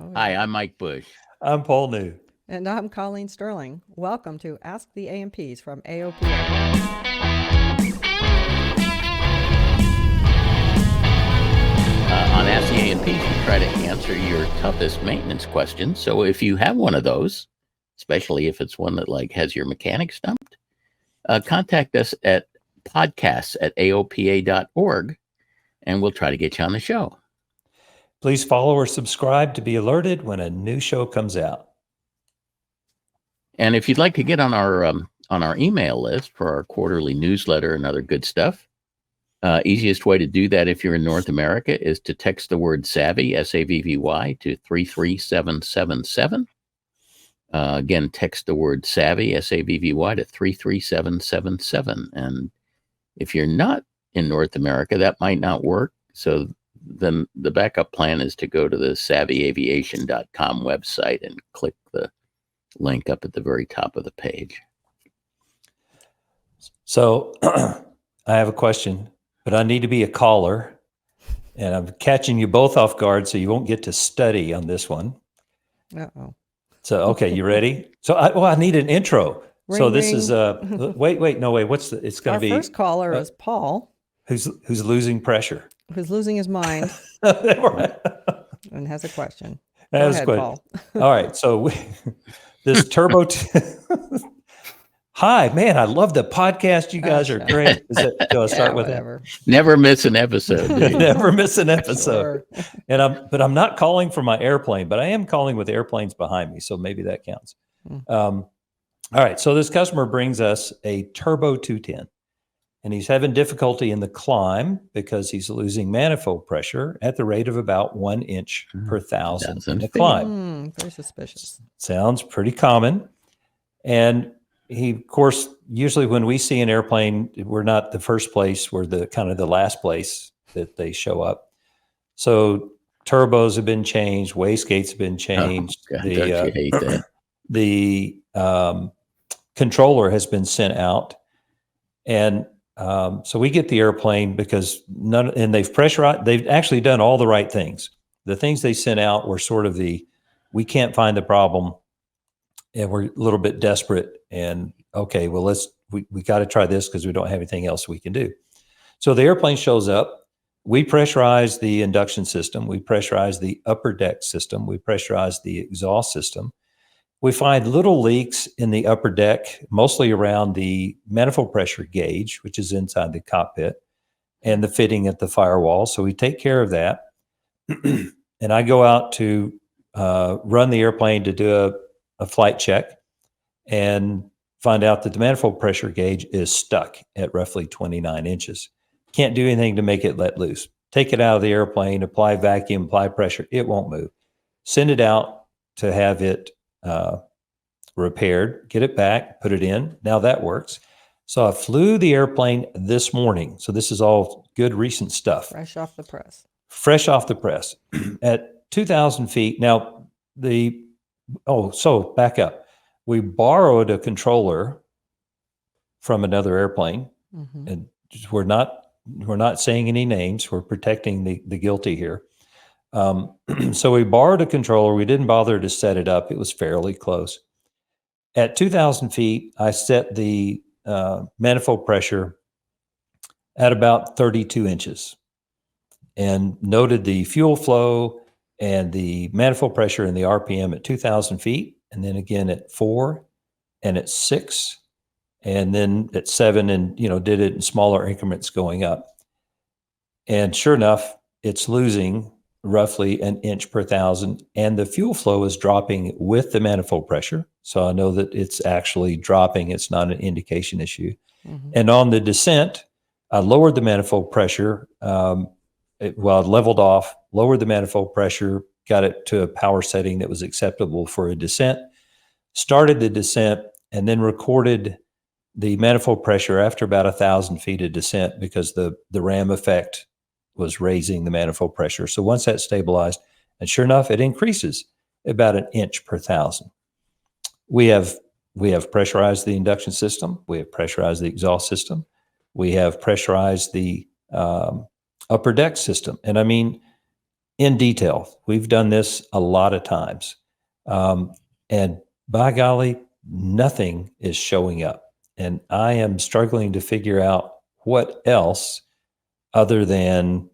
Oh, Hi, yeah. I'm Mike Bush. I'm Paul New. And I'm Colleen Sterling. Welcome to Ask the A&Ps from AOPA. On Ask the A&Ps, we try to answer your toughest maintenance questions. So if you have one of those, especially if it's one that has your mechanic stumped, contact us at podcasts@aopa.org, and we'll try to get you on the show. Please follow or subscribe to be alerted when a new show comes out. And if you'd like to get on our email list for our quarterly newsletter and other good stuff, easiest way to do that if you're in North America is to text the word SAVVY, SAVVY, to 33777. Again, text the word SAVVY, SAVVY, to 33777. And if you're not in North America, that might not work. So then the backup plan is to go to the savvyaviation.com website and click the link up at the very top of the page. So I have a question, but I need to be a caller, and I'm catching you both off guard, so you won't get to study on this one. Uh-oh. So, okay, you ready? So I need an intro. So Ring, this ring. is wait, no, wait. It's going Our to be first caller is Paul, who's losing pressure. who's losing his mind Right. and has a question. That Go is ahead, good. Paul. All right, so this turbo. Hi, man! I love the podcast. You guys are shut great. Do I start Yeah, with whatever. Never miss an episode. do it? you? Never miss an episode. Sure. And I'm not calling from my airplane, but I am calling with airplanes behind me, so maybe that counts. All right, so this customer brings us a Turbo 210, and he's having difficulty in the climb because he's losing manifold pressure at the rate of about 1 inch per thousand in the feet. climb. Very suspicious. Sounds pretty common. And he, of course, usually when we see an airplane, we're not the first place, we're the kind of the last place that they show up. So turbos have been changed, wastegates have been changed. Oh, God, don't you hate that? The controller has been sent out. And so we get the airplane because and they've pressurized, they've actually done all the right things. The things they sent out were sort of we can't find the problem and we're a little bit desperate, and okay, well, we got to try this because we don't have anything else we can do. So the airplane shows up. We pressurize the induction system. We pressurize the upper deck system. We pressurize the exhaust system. We find little leaks in the upper deck, mostly around the manifold pressure gauge, which is inside the cockpit, and the fitting at the firewall. So we take care of that. And I go out to run the airplane to do a flight check and find out that the manifold pressure gauge is stuck at roughly 29 inches. Can't do anything to make it let loose. Take it out of the airplane, apply vacuum, apply pressure. It won't move. Send it out to have it repaired, get it back, put it in. Now that works. So I flew the airplane this morning. So this is all good recent stuff. Fresh off the press. Fresh off the press at 2,000 feet. Now so back up. We borrowed a controller from another airplane, and we're not saying any names. We're protecting the guilty here. So we borrowed a controller. We didn't bother to set it up. It was fairly close. At 2,000 feet, I set the manifold pressure at about 32 inches and noted the fuel flow and the manifold pressure and the RPM at 2,000 feet, and then again at 4 and at 6, and then at 7, and did it in smaller increments going up. And sure enough, it's losing roughly 1 inch per thousand, and the fuel flow is dropping with the manifold pressure. So I know that it's actually dropping. It's not an indication issue. And on the descent, I lowered the manifold pressure. I leveled off, lowered the manifold pressure, got it to a power setting that was acceptable for a descent, started the descent, and then recorded the manifold pressure after about 1,000 feet of descent because the ram effect was raising the manifold pressure. So once that stabilized, and sure enough, it increases about 1 inch per thousand. We have pressurized the induction system. We have pressurized the exhaust system. We have pressurized the upper deck system. And I mean, in detail. We've done this a lot of times. And by golly, nothing is showing up. And I am struggling to figure out what else other than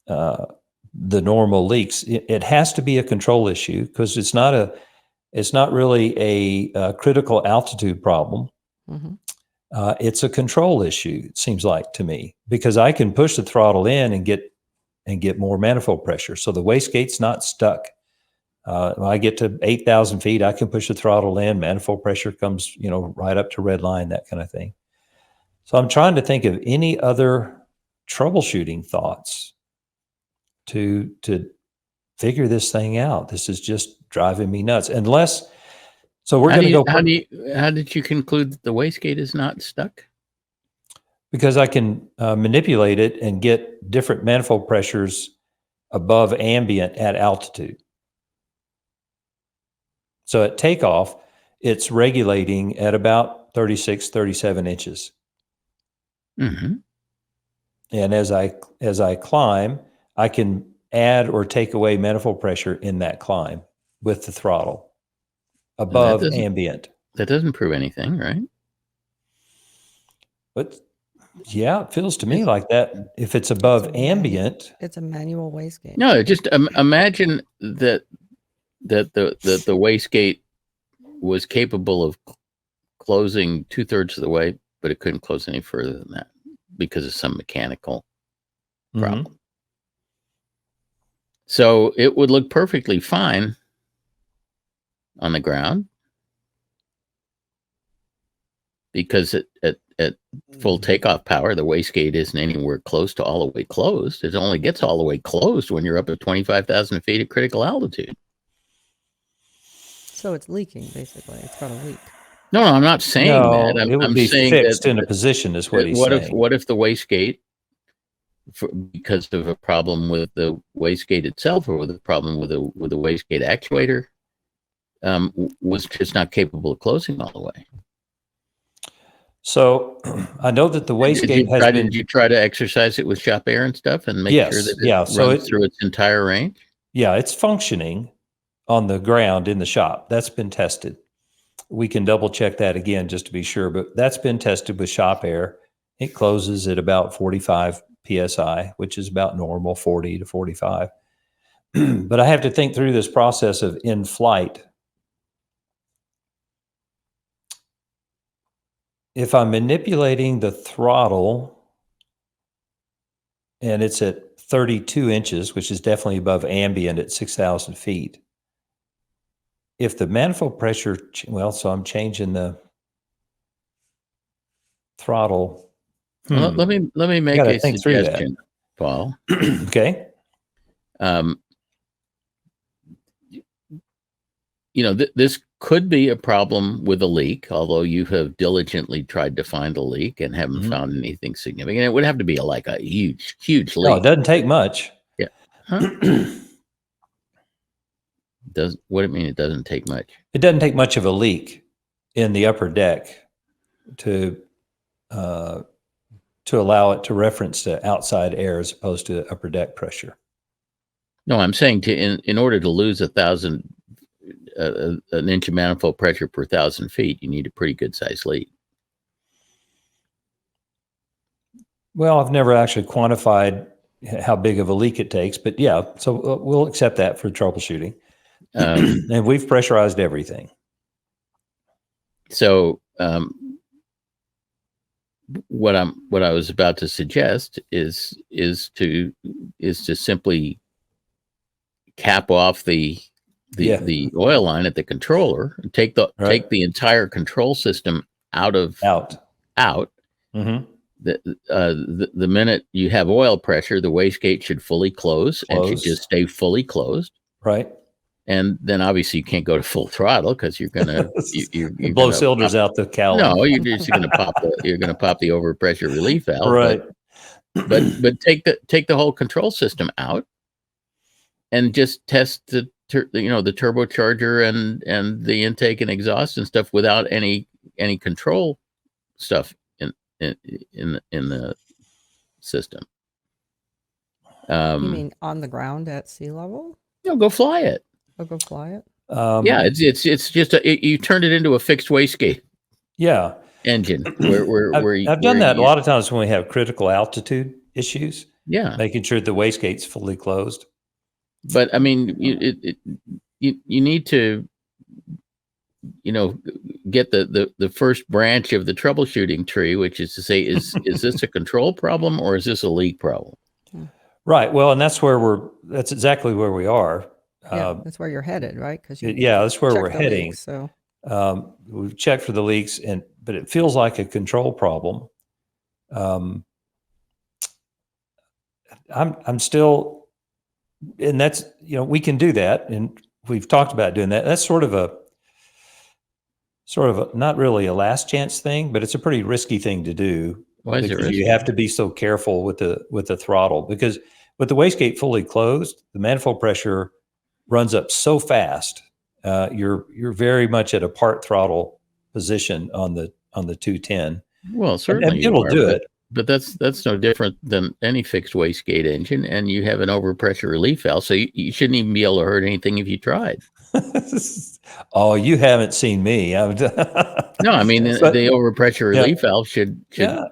the normal leaks. It has to be a control issue because it's not really a critical altitude problem. Mm-hmm. It's a control issue, it seems like to me, because I can push the throttle in and get more manifold pressure. So the wastegate's not stuck. When I get to 8,000 feet, I can push the throttle in. Manifold pressure comes, right up to red line, that kind of thing. So I'm trying to think of any other troubleshooting thoughts to figure this thing out. This is just driving me nuts. So we're going to go. How did you conclude that the wastegate is not stuck? Because I can manipulate it and get different manifold pressures above ambient at altitude. So at takeoff, it's regulating at about 36, 37 inches. Mm-hmm. And as I climb, I can add or take away manifold pressure in that climb with the throttle above ambient. That doesn't prove anything, right? But yeah, it feels to me like that. If it's above ambient, it's a manual wastegate. No, just imagine that the wastegate was capable of closing 2/3 of the way, but it couldn't close any further than that because of some mechanical problem. Mm-hmm. So it would look perfectly fine on the ground because at full takeoff power, the wastegate isn't anywhere close to all the way closed. It only gets all the way closed when you're up at 25,000 feet at critical altitude. So it's leaking, basically. It's got a leak. No, I'm not saying that. It would be saying fixed in a position is what he's saying. What if the wastegate, because of a problem with the wastegate itself or with a problem with the wastegate actuator, was just not capable of closing all the way? So I know that the wastegate Did you try to exercise it with shop air and stuff and make sure that it runs through its entire range? Yeah, it's functioning on the ground in the shop. That's been tested. We can double check that again just to be sure, but that's been tested with shop air. It closes at about 45 PSI, which is about normal, 40 to 45. But I have to think through this process of in flight. If I'm manipulating the throttle and it's at 32 inches, which is definitely above ambient at 6,000 feet, if the manifold pressure, so I'm changing the throttle. Well, let me make a suggestion, Paul. Okay. This could be a problem with a leak, although you have diligently tried to find a leak and haven't found anything significant. It would have to be like a huge leak. No, it doesn't take much. Yeah. Huh? What do you mean it doesn't take much? It doesn't take much of a leak in the upper deck to allow it to reference to outside air as opposed to upper deck pressure. No, I'm saying in order to lose an inch of manifold pressure per 1,000 feet, you need a pretty good size leak. Well, I've never actually quantified how big of a leak it takes, but yeah, so we'll accept that for troubleshooting. And we've pressurized everything. So what I was about to suggest is to simply cap off the oil line at the controller and take the entire control system out. Mm-hmm. The minute you have oil pressure, the wastegate should fully close and should just stay fully closed. Right. And then obviously you can't go to full throttle because you're gonna you blow cylinders out the cowling. No, you're just gonna pop the overpressure relief valve. Right. But take the whole control system out and just test the turbocharger and the intake and exhaust and stuff without any control stuff in the system. You mean on the ground at sea level? Go fly it. Or go fly it? Yeah, it's just you turned it into a fixed wastegate. Yeah. Engine where I've done that a lot of times when we have critical altitude issues. Yeah, making sure the wastegate's fully closed. But I mean, you need to, get the first branch of the troubleshooting tree, which is to say, is this a control problem or is this a leak problem? Right. Well, and that's exactly where we are. Yeah, that's where you're headed, right? Because that's where we're heading. Leaks, so we've checked for the leaks, but it feels like a control problem. I'm still, and that's, we can do that, and we've talked about doing that. That's sort of a not really a last chance thing, but it's a pretty risky thing to do. Why is it risky? You have to be so careful with the throttle, because with the wastegate fully closed, the manifold pressure runs up so fast. You're very much at a part throttle position on the 210. Well, certainly it will do it. But that's no different than any fixed wastegate engine, and you have an overpressure relief valve, so you shouldn't even be able to hurt anything if you tried. Oh, you haven't seen me. No, I mean the overpressure relief valve should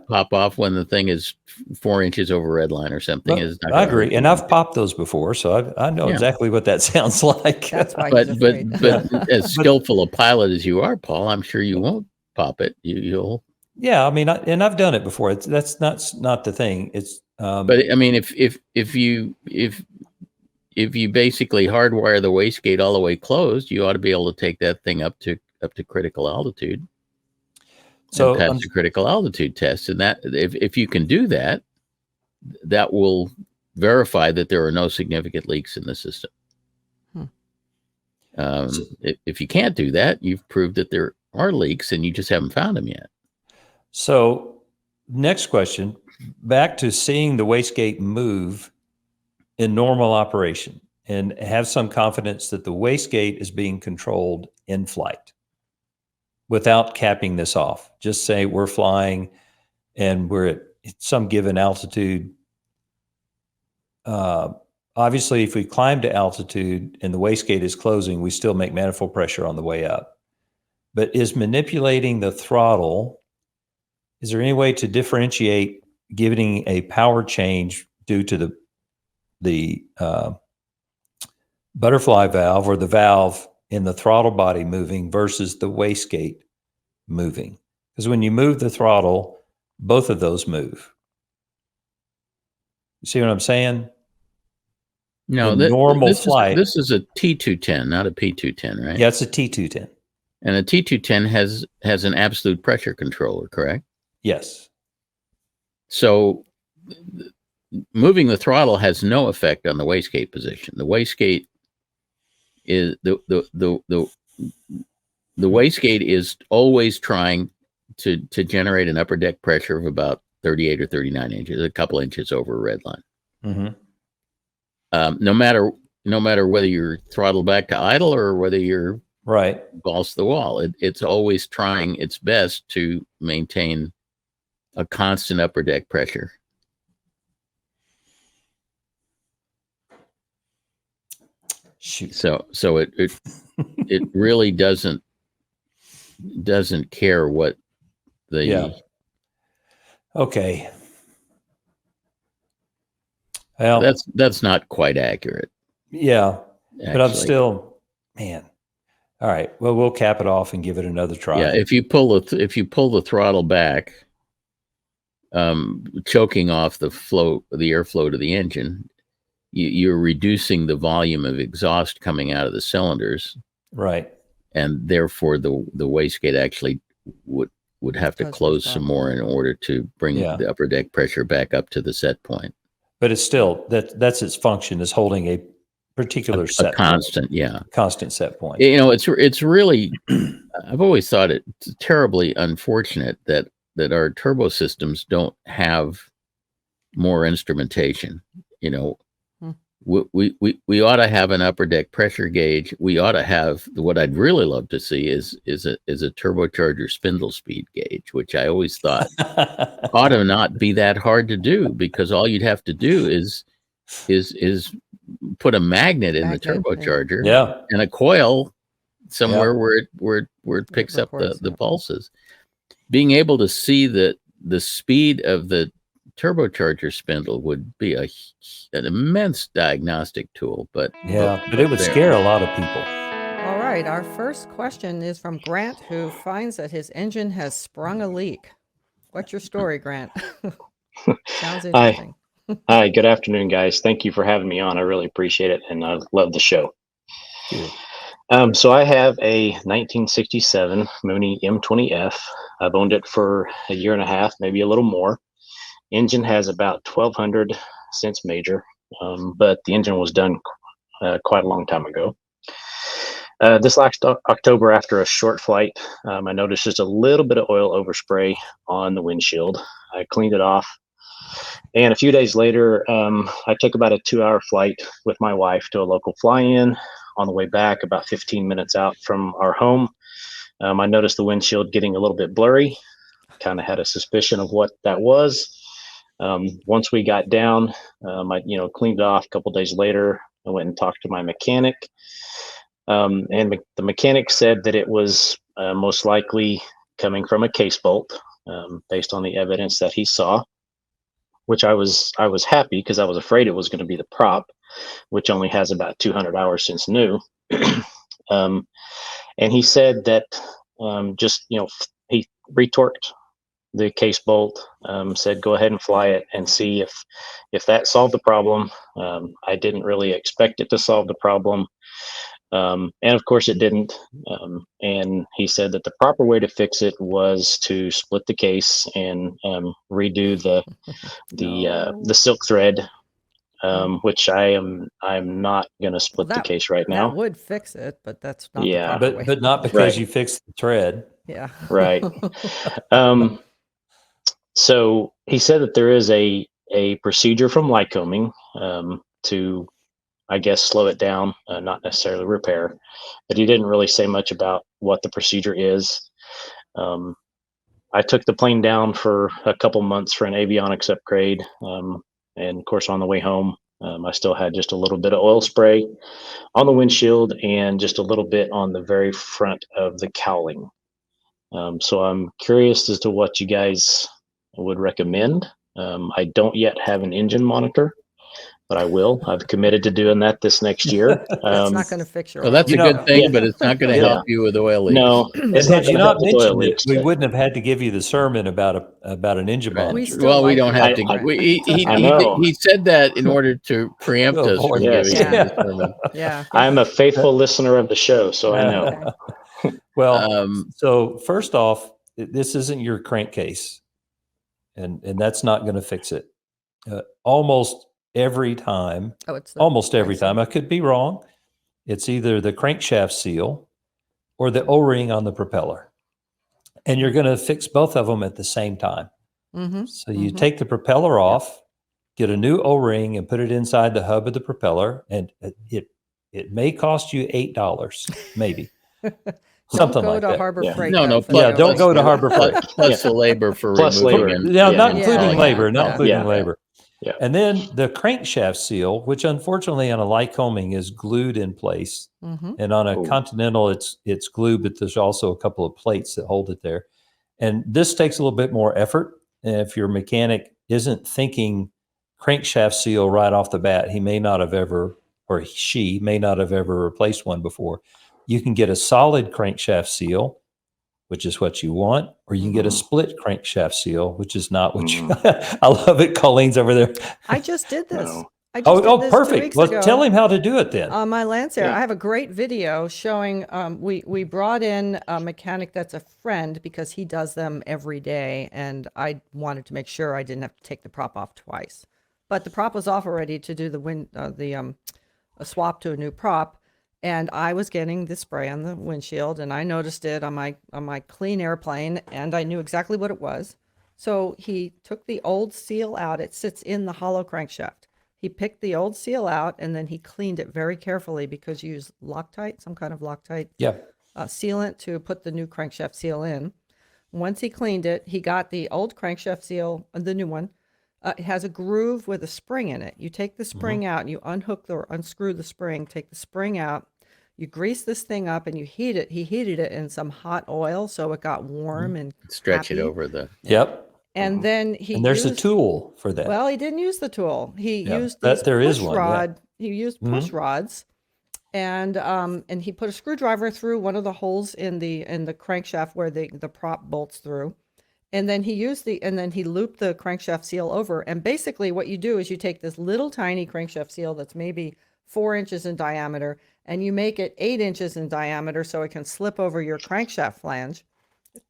pop off when the thing is 4 inches over red line or something. Well, I agree, and I've popped those before, so I know exactly what that sounds like. That's why. But as skillful a pilot as you are, Paul, I'm sure you won't pop it. You'll. Yeah, I mean, and I've done it before. That's not the thing. It's but I mean, if you basically hardwire the wastegate all the way closed, you ought to be able to take that thing up to critical altitude. So pass the critical altitude test, and that if you can do that, that will verify that there are no significant leaks in the system. If you can't do that, you've proved that there are leaks, and you just haven't found them yet. So, next question, back to seeing the wastegate move in normal operation and have some confidence that the wastegate is being controlled in flight without capping this off. Just say we're flying and we're at some given altitude. Obviously, if we climb to altitude and the wastegate is closing, we still make manifold pressure on the way up. But is manipulating the throttle, is there any way to differentiate giving a power change due to the butterfly valve or the valve in the throttle body moving versus the wastegate moving? Because when you move the throttle, both of those move. You see what I'm saying? No, normal flight. This is a T210, not a P210, right? Yeah, it's a T210. And a T210 has an absolute pressure controller, correct? Yes. So moving the throttle has no effect on the wastegate position. The wastegate is the wastegate is always trying to generate an upper deck pressure of about 38 or 39 inches, a couple inches over red line. Mm-hmm. No matter whether you're throttled back to idle or whether you're balls to the wall, it's always trying its best to maintain a constant upper deck pressure. Shoot. So it really doesn't care what the Okay. Well, that's not quite accurate. Yeah, actually. But I'm still, man. All right. Well, we'll cap it off and give it another try. Yeah, if you pull the throttle back, choking off the airflow to the engine, you're reducing the volume of exhaust coming out of the cylinders, right? And therefore, the wastegate actually would have to close some more in order to bring the upper deck pressure back up to the set point. But it's still that's its function, is holding a particular set constant point. Constant set point. It's really I've always thought it's terribly unfortunate that our turbo systems don't have more instrumentation. We ought to have an upper deck pressure gauge. We ought to have what I'd really love to see is a turbocharger spindle speed gauge, which I always thought ought to not be that hard to do, because all you'd have to do is is put a magnet in the Magnet, yeah. turbocharger Yeah. and a coil somewhere Yeah. where it picks up records, the yeah. pulses. Being able to see the speed of the turbocharger spindle would be an immense diagnostic tool, but it would there. scare a lot of people. All right, our first question is from Grant, who finds that his engine has sprung a leak. What's your story, Grant? Sounds interesting. Hi, good afternoon, guys. Thank you for having me on. I really appreciate it, and I love the show. Thank So I have a 1967 Mooney M20F. I've owned it for a year and a half, maybe a little more. Engine has about 1,200 since major, but the engine was done quite a long time ago. This last October, after a short flight, I noticed just a little bit of oil overspray on the windshield. I cleaned it off. And a few days later, I took about a 2-hour flight with my wife to a local fly-in. On the way back, about 15 minutes out from our home, I noticed the windshield getting a little bit blurry. Kind of had a suspicion of what that was. Once we got down, I cleaned it off. A couple days later, I went and talked to my mechanic. And the mechanic said that it was most likely coming from a case bolt, based on the evidence that he saw. Which I was happy, because I was afraid it was going to be the prop, which only has about 200 hours since new. And he said that he retorqued the case bolt, said go ahead and fly it and see if that solved the problem. I didn't really expect it to solve the problem. And of course it didn't. And he said that the proper way to fix it was to split the case and redo the silk thread, which I'm not going to split the case right now. That would fix it, but that's not Yeah. the proper way. But not because you fixed the thread. Yeah. Right. So he said that there is a procedure from Lycoming to, I guess, slow it down, not necessarily repair, but he didn't really say much about what the procedure is. I took the plane down for a couple months for an avionics upgrade. And of course, on the way home, I still had just a little bit of oil spray on the windshield and just a little bit on the very front of the cowling. So I'm curious as to what you guys would recommend. I don't yet have an engine monitor, but I will. I've committed to doing that this next year. That's not going to fix your Well, oil. that's a good thing, yeah. but it's not going to help you with oil leaks. No, it's Had you gonna not help with oil mentioned it, leaks, we but- wouldn't have had to give you the sermon about an engine Right. monitor. We still Well, we like don't you, have to. Grant. I know. He said that in order to preempt To us from avoid- giving Yes. you the sermon. Yeah. I'm a faithful listener of the show, so I know. Okay. Well, so first off, this isn't your crankcase, and that's not going to fix it. Almost every time, Oh, it's the almost every crankshaft. time, I could be wrong, it's either the crankshaft seal or the O-ring on the propeller. And you're going to fix both of them at the same time. Mm-hmm. So you take the propeller off, get a new O-ring and put it inside the hub of the propeller, and it may cost you $8, maybe. Something Don't go like to that. Harbor Yeah. Freight. No, though, no. for Yeah, the don't O-ring. go to Harbor Freight. Plus the labor for Plus removing labor. and Yeah, not Yeah. including Yeah, labor, yeah, not yeah. including Yeah. labor. Yeah. And then the crankshaft seal, which unfortunately on a Lycoming is glued in place, Mm-hmm. and on a Ooh. Continental it's glued, but there's also a couple of plates that hold it there. And this takes a little bit more effort. And if your mechanic isn't thinking crankshaft seal right off the bat, he may not have ever, or she may not have ever replaced one before. You can get a solid crankshaft seal, which is what you want, or you can get a split crankshaft seal, which is not what you. I love it. Colleen's over there. I just did this. No. I just did this 2 perfect. weeks Well, ago. tell him how to do it then. On my Lancer, Yeah. I have a great video showing. We brought in a mechanic that's a friend because he does them every day, and I wanted to make sure I didn't have to take the prop off twice. But the prop was off already to do a swap to a new prop, and I was getting the spray on the windshield, and I noticed it on my clean airplane, and I knew exactly what it was. So he took the old seal out. It sits in the hollow crankshaft. He picked the old seal out, and then he cleaned it very carefully because you use Loctite, some kind of Loctite Yeah. sealant to put the new crankshaft seal in. Once he cleaned it, he got the old crankshaft seal, the new one, It has a groove with a spring in it. You take the spring out and you unhook or unscrew the spring, take the spring out, you grease this thing up and you heat it. He heated it in some hot oil so it got warm and Stretch it happy. over the. Yep. And then he And there's a used, tool for that. well, he didn't use the tool. He Yeah, used but these there is push one, yeah. rod. He used push rods, and he put a screwdriver through one of the holes in the crankshaft where the prop bolts through, and then he looped the crankshaft seal over. And basically, what you do is you take this little tiny crankshaft seal that's maybe 4 inches in diameter, and you make it 8 inches in diameter so it can slip over your crankshaft flange.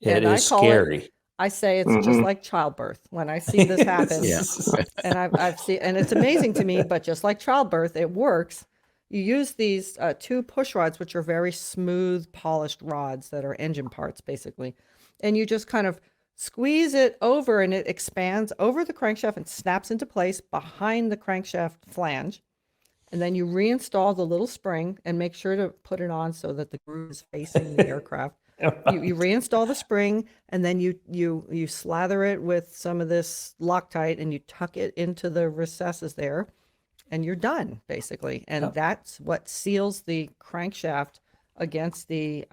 It and I is call it- scary. I say it's just like childbirth when I see this happen. Yeah. And I've seen, and it's amazing to me, but just like childbirth, it works. You use these 2 push rods, which are very smooth, polished rods that are engine parts, basically. And you just kind of squeeze it over and it expands over the crankshaft and snaps into place behind the crankshaft flange. And then you reinstall the little spring and make sure to put it on so that the groove is facing the aircraft. You reinstall the spring, and then you slather it with some of this Loctite and you tuck it into the recesses there, and you're done basically. And that's what seals the crankshaft against the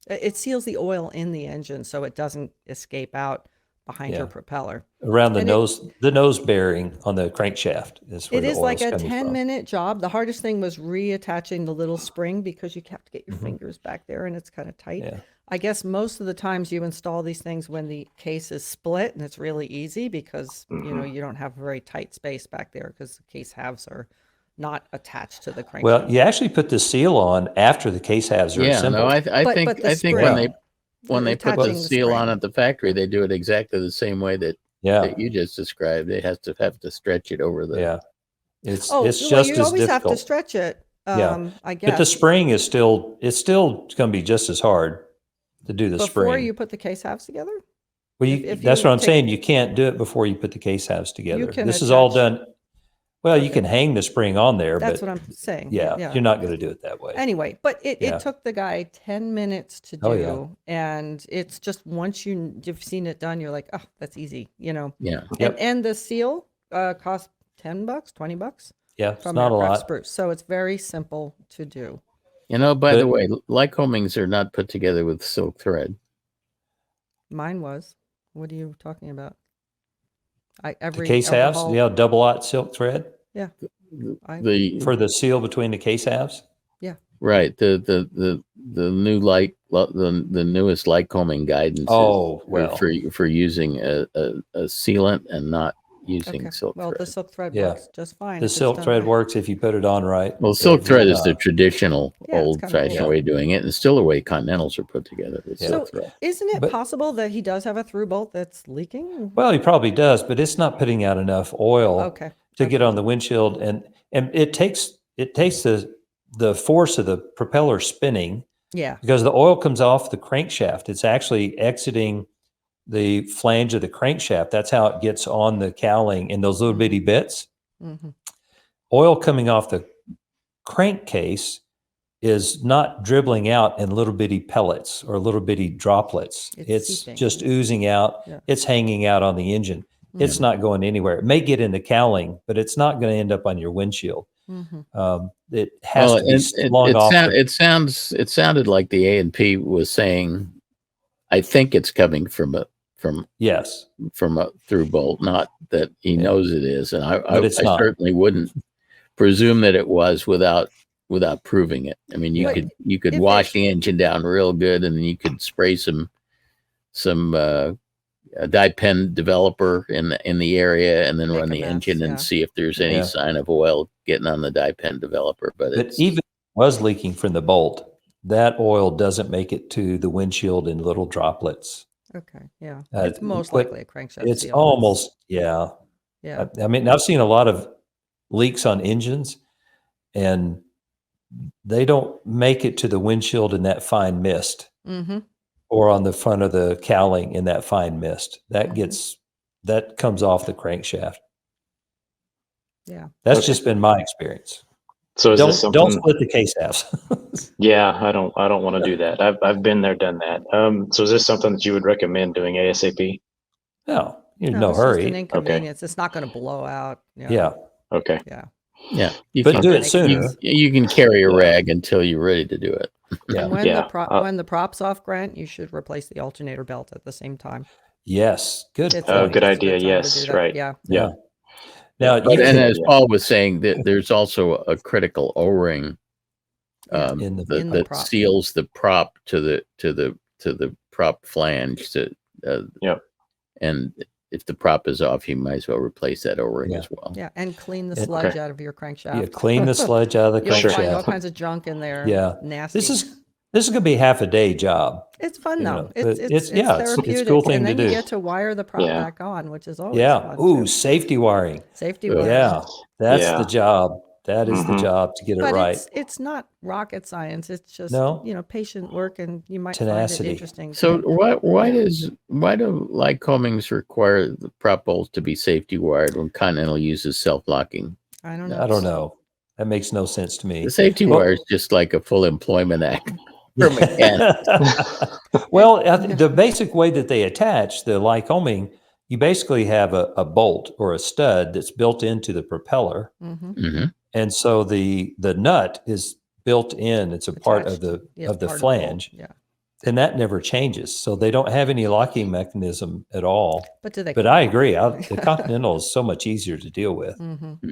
it seals the oil in the engine so it doesn't escape out behind your propeller. Around the And nose bearing on the crankshaft is where It the is like oil's a coming 10-minute job. The hardest thing was reattaching the little spring because you have to get your fingers back there and it's kind of tight. Yeah. I guess most of the times you install these things when the case is split, and it's really easy because you don't have very tight space back there because the case halves are not attached to the crankshaft. Well, you actually put the seal on after the case halves are Yeah, assembled. no, I But think the I think spring, when they put the attaching the seal on spring. at the factory, they do it exactly the same way that you just described. They have to stretch it over the. Yeah. It's well, just you as always have to difficult. stretch it. Yeah. I guess. But the spring is still going to be just as hard to do the before spring. you put the case halves together. Well, if that's you what I'm take- saying. You can't do it before you put the case halves together. can This is all attach- done. Well, you can hang the spring on there, That's but what I'm saying. you're not going to do it that way. Anyway, but it Yeah. took the guy 10 minutes to do. Oh, yeah. And it's just once you've seen it done, you're like, oh, that's easy, Yeah. Yep. And the seal cost $10, $20 Yeah, it's from not a Aircraft lot. Spruce. So it's very simple to do. By the But- way, Lycomings are not put together with silk thread. Mine was. What are you talking about? The case halves, overhaul- double-aught silk thread Yeah. for the seal between the case halves. Right, the new the newest Lycoming guidance. Oh, is well. for using a sealant and not using Okay. silk Well, thread. the silk thread Yeah. works just fine. The if it's silk done thread right. works if you put it on right. Well, silk But, thread is the traditional Yeah, it's kinda old-fashioned old. way of doing it, and still the way Continentals are put together with Yeah. silk So thread. isn't it But- possible that he does have a through bolt that's leaking? Well, he probably does, but it's not putting out enough oil Okay. to get on the windshield, and it takes the force of the propeller spinning Yeah. because the oil comes off the crankshaft. It's actually exiting the flange of the crankshaft. That's how it gets on the cowling in those little bitty bits. hmm Oil coming off the crankcase is not dribbling out in little bitty pellets or little bitty droplets. It's It's seeping. just oozing out. Yeah. It's hanging out on the engine. It's not going anywhere. It may get in the cowling, but it's not going to end up on your windshield. hmm It has to be slung off. It sounded like the A&P was saying, I think it's coming from a Yes. through bolt, not that he knows it is, and I it's not. certainly wouldn't presume that it was without proving it. I mean, But you could if wash it- the engine down real good, and then you could spray some a dye pen developer in the area, and then Make run a the mess, engine yeah. and see if there's any Yeah. sign of oil getting on the dye pen developer. But But even if it was leaking from the bolt, that oil doesn't make it to the windshield in little droplets. Okay. Yeah. Uh, It's most but likely a crankshaft It's seal. almost, yeah. Yeah. I mean, I've seen a lot of leaks on engines, and they don't make it to the windshield in that fine mist, Mm-hmm. or on the front of the cowling in that fine mist. Mhm. That comes off the crankshaft. Yeah. That's Okay. just been my experience. So is this Don't something? split the case halves. Yeah, I don't want to do that. I've been there, done that. So is this something that you would recommend doing ASAP? No, you're in No, no it's just hurry. an inconvenience. It's not going to blow out. You know. Yeah. Okay. Yeah. Yeah, you But can, do it Makes sooner. sense. you can carry a Yeah. rag until you're ready to do it. Yeah. And when Yeah. when the prop's off, Grant, you should replace the alternator belt at the same time. Yes. Good It's point. Good it's a idea. time to do Yes. that. Right. Yeah. Yeah. Yeah. Now, But you and can, as Paul was saying, that there's also a critical O-ring Yeah. in the In the that prop. seals the prop to the prop flange. Yep. And if the prop is off, you might as well replace that O-ring Yeah. as well. Yeah. And clean the Okay. sludge out of your crankshaft. yeah, clean the sludge out of the You'll Sure. find all crankshaft. kinds of junk in there. Yeah. Nasty. This is going to be half a day job. It's fun you though. know, It's but it's yeah, therapeutic. it's a cool thing and to then you do. get to wire the prop Yeah. back on, which is always Yeah. fun. Ooh, too. safety wiring. Safety Yeah. wires. Yeah. That's Yeah. the job. That is the Mhm. job to get it But right. it's not rocket science. It's just No. patient work, and you might Tenacity. find it interesting. So why do Lycomings require the prop bolts to be safety wired when Continental uses self-locking? I don't know. I don't know. That makes no sense to me. The safety Well- wire is just like a full employment act for mechanics. Well, the basic way that they attach the Lycoming, you basically have a bolt or a stud that's built into the propeller. Mm-hmm. hmm And so the nut is built in. It's a part of the flange, Yeah. and that never changes. So they don't have any locking mechanism at all. But do they? But I agree. The Continental is so much easier to deal with. Mm-hmm.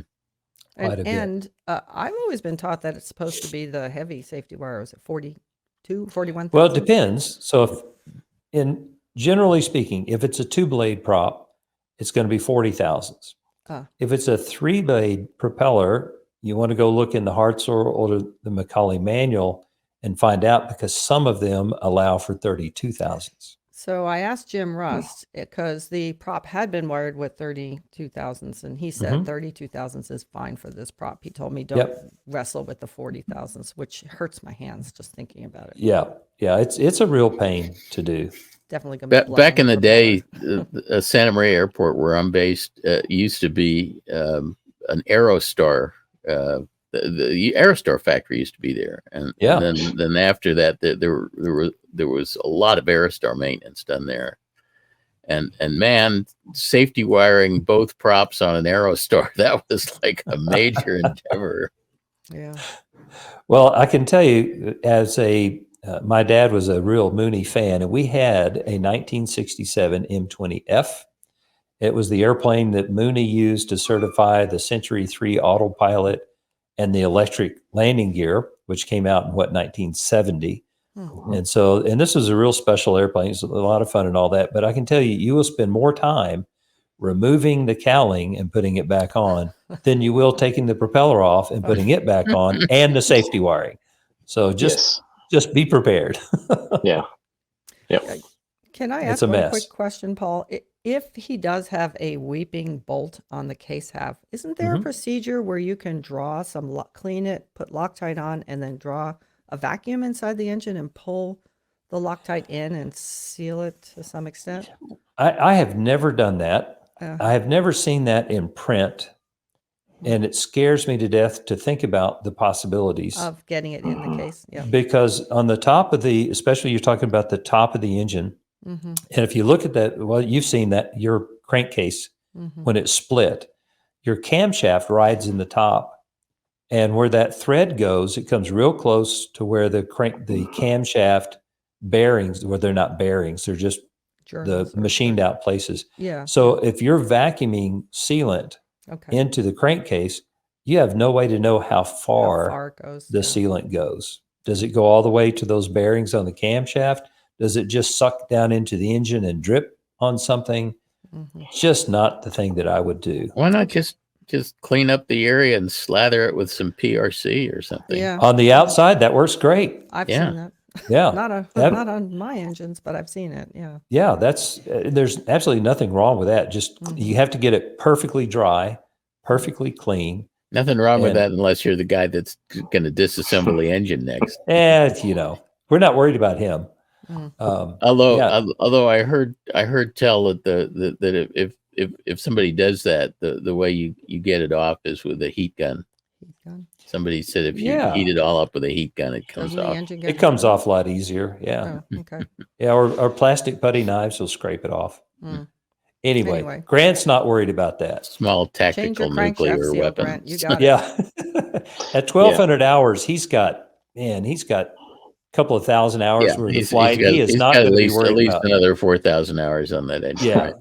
Quite a bit. And I've always been taught that it's supposed to be the heavy safety wire. Is it 42, 41? Well, it depends. So generally speaking, if it's a 2-blade prop, it's going to be 40 thousandths. If it's a 3-blade propeller, you want to go look in the Hartzell or the Macaulay manual and find out, because some of them allow for 32 thousandths. So I asked Jim Rust because the prop had been wired with 32 thousandths, and he said Mhm. 32 thousandths is fine for this prop. He told me don't Yep. wrestle with the 40 thousandths, which hurts my hands just thinking about it. Yeah. It's a real pain to do. Definitely gonna be Back in the blushing day, Santa Maria Airport, where I'm based, used to be an Aerostar. The Aerostar factory used to be there, and then after that, there was a lot of Aerostar maintenance done there, and man, safety wiring both props on an Aerostar, that was like a major endeavor. Yeah. Well, I can tell you, as my dad was a real Mooney fan, and we had a 1967 M20F. It was the airplane that Mooney used to certify the Century 3 autopilot and the electric landing gear, which came out in 1970. Hmm. And this was a real special airplane. It's a lot of fun and all that. But I can tell you, you will spend more time removing the cowling and putting it back on than you will taking the propeller off and putting it back on, and the safety wiring. So just be prepared. Yeah. Yep. Can I It's ask a one mess. quick question, Paul? If he does have a weeping bolt on the case half, isn't there a procedure where you can draw clean it, put Loctite on, and then draw a vacuum inside the engine and pull the Loctite in and seal it to some extent? I have never done that. Uh, I have never seen that in print. And it scares me to death to think about the possibilities. Of getting it in the case, yeah. Because on the top of especially you're talking about the top of the engine. Mm-hmm. And if you look at that, well, you've seen that your crankcase, Mm-hmm. when it's split, your camshaft rides in the top. And where that thread goes, it comes real close to where the camshaft bearings, where they're not bearings, they're just Journals the or- machined out places. Yeah. So if you're vacuuming sealant Okay. into the crankcase, you have no way to know how How far it goes. the yeah. sealant goes. Does it go all the way to those bearings on the camshaft? Does it just suck down into the engine and drip on something? Mhm. Just not the thing that I would do. Why not just clean up the area and slather it with some PRC or something? Yeah. On the outside, that works great. I've Yeah. seen that. Yeah. Not on my engines, but I've seen it. Yeah. Yeah, there's absolutely nothing wrong with that. Just you have to get it perfectly dry, perfectly clean. Nothing wrong with And- that unless you're the guy that's going to disassemble the engine next. And we're not worried about him. Mm. Although I heard tell that that if somebody does that, the way you get it off is with a heat gun. Heat gun. Somebody said if you Yeah. heat it all up with a heat gun, it comes Doesn't the off. engine get It comes hot? off a lot easier. Yeah. Oh, okay. Yeah. Or plastic putty knives will scrape it off. Mm. Anyway, Grant's not worried about that. Small Change your tactical crankshaft nuclear seal, weapon. Grant. You got it. Yeah. At 1,200 hours, he's got a couple of thousand hours worth of flight. He is not going to be at worried least about. another 4,000 hours on that engine. Yeah, Right?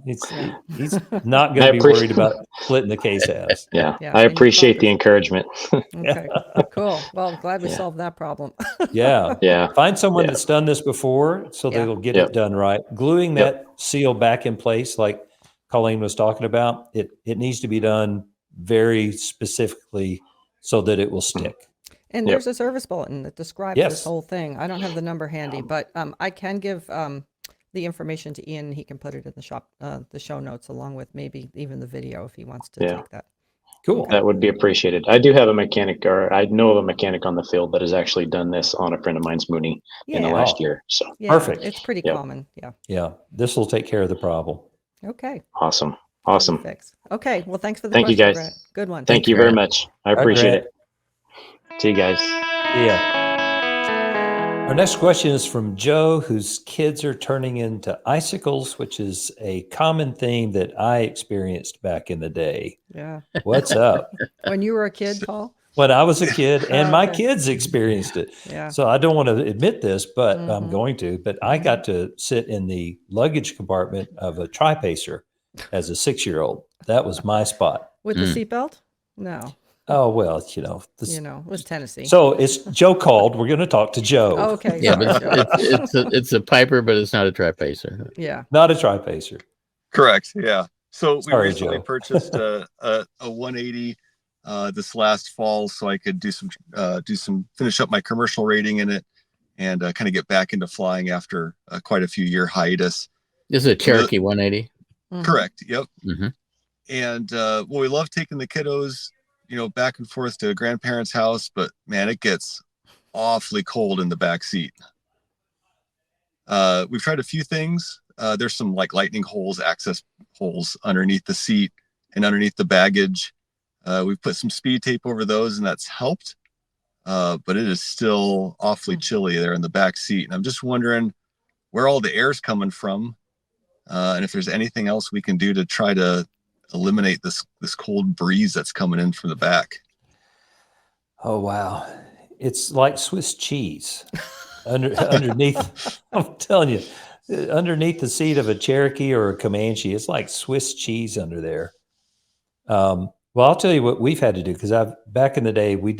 he's not going to be worried about splitting the case halves. Yeah, Yeah, I and your appreciate the focus. encouragement. Okay, cool. Well, glad we Yeah. solved that problem. Yeah. Yeah. Find someone Yeah. that's done this before so Yeah. they'll get Yep. it done right. Gluing Yep. that seal back in place, like Colleen was talking about, it needs to be done very specifically so that it will stick. And Yep. there's a service bulletin that describes Yes. this whole thing. I don't have the number handy, but I can give the information to Ian. He can put it in the show notes, along with maybe even the video if he wants to Yeah. take that. Cool. That would be appreciated. I do have a mechanic, or I know of a mechanic on the field that has actually done this on a friend of mine's Mooney in the Yeah. last Oh. year. So Yeah, Perfect. it's pretty Yep. common. Yeah. Yeah. This will take care of the problem. Okay. awesome. Easy Awesome. fix. Okay. Well, thanks for the Thank you, question, guys. Grant. Good one. Thank you very Grant. much. I All right, appreciate Grant. it. See you guys. Yeah. Our next question is from Joe, whose kids are turning into icicles, which is a common theme that I experienced back in the day. Yeah. What's up? When you were a kid, Paul? When I was a kid, and Oh, my okay. kids experienced it. Yeah. So I don't want to admit this, but I'm Mhm. going to. But I got to sit in the luggage compartment of a tri-pacer as a 6-year-old. That was my spot. With the seatbelt? No. Oh, well, this, It was Tennessee. so it's Joe called. We're going to talk to Joe. Oh, okay. Yeah, sorry, but Joe. it's a Piper, but it's not a tri-pacer. Yeah. Not a tri-pacer. Correct. Yeah. So we Sorry, recently Joe. purchased a 180 this last fall, so I could finish up my commercial rating in it, and kind of get back into flying after quite a few year hiatus. This is a Cherokee 180. Mhm. Correct. Yep. Mm-hmm. And we love taking the kiddos, back and forth to a grandparents' house, but man, it gets awfully cold in the back seat. We've tried a few things. There's some like lightning holes, access holes underneath the seat and underneath the baggage. We've put some speed tape over those, and that's helped. But it is still awfully chilly there in the back seat. And I'm just wondering where all the air's coming from, and if there's anything else we can do to try to eliminate this cold breeze that's coming in from the back. Oh, wow. It's like Swiss cheese underneath. I'm telling you, underneath the seat of a Cherokee or a Comanche, it's like Swiss cheese under there. Well, I'll tell you what we've had to do, because back in the day, we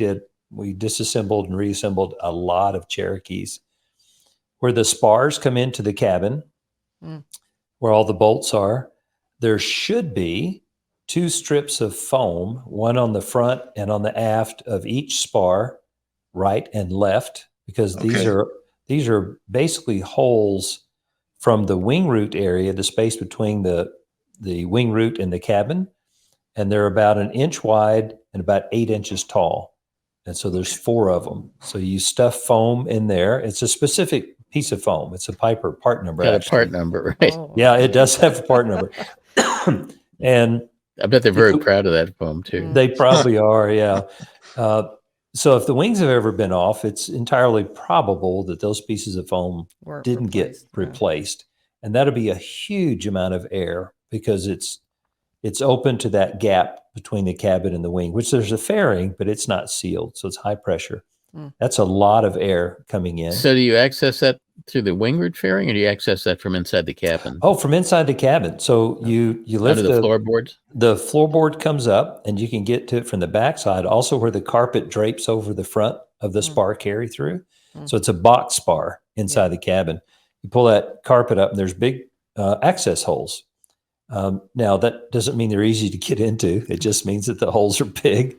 disassembled and reassembled a lot of Cherokees where the spars come into the cabin, where all the bolts are. There should be 2 strips of foam, one on the front and on the aft of each spar, right and left, because these are basically holes from the wing root area, the space between the wing root and the cabin, and they're about 1 inch wide and about 8 inches tall. And so there's 4 of them. So you stuff foam in there. It's a specific piece of foam. It's a Piper part number. Got a actually. part number, right? Oh. Yeah, it does have a part number. And I bet they're very proud of that foam too. they probably are, yeah. So if the wings have ever been off, it's entirely probable that those pieces of foam Were didn't get replaced, yeah. replaced. And that'll be a huge amount of air, because it's open to that gap between the cabin and the wing, which there's a fairing, but it's not sealed. So it's high pressure. That's a lot of air coming in. So do you access that through the wing root fairing, or do you access that from inside the cabin? Oh, from inside the cabin. So you lift Under the floorboards? The floorboard comes up, and you can get to it from the backside, also where the carpet drapes over the front of the spar carry through. So it's a box spar inside the cabin. You pull that carpet up, and there's big access holes. Now, that doesn't mean they're easy to get into. It just means that the holes are big.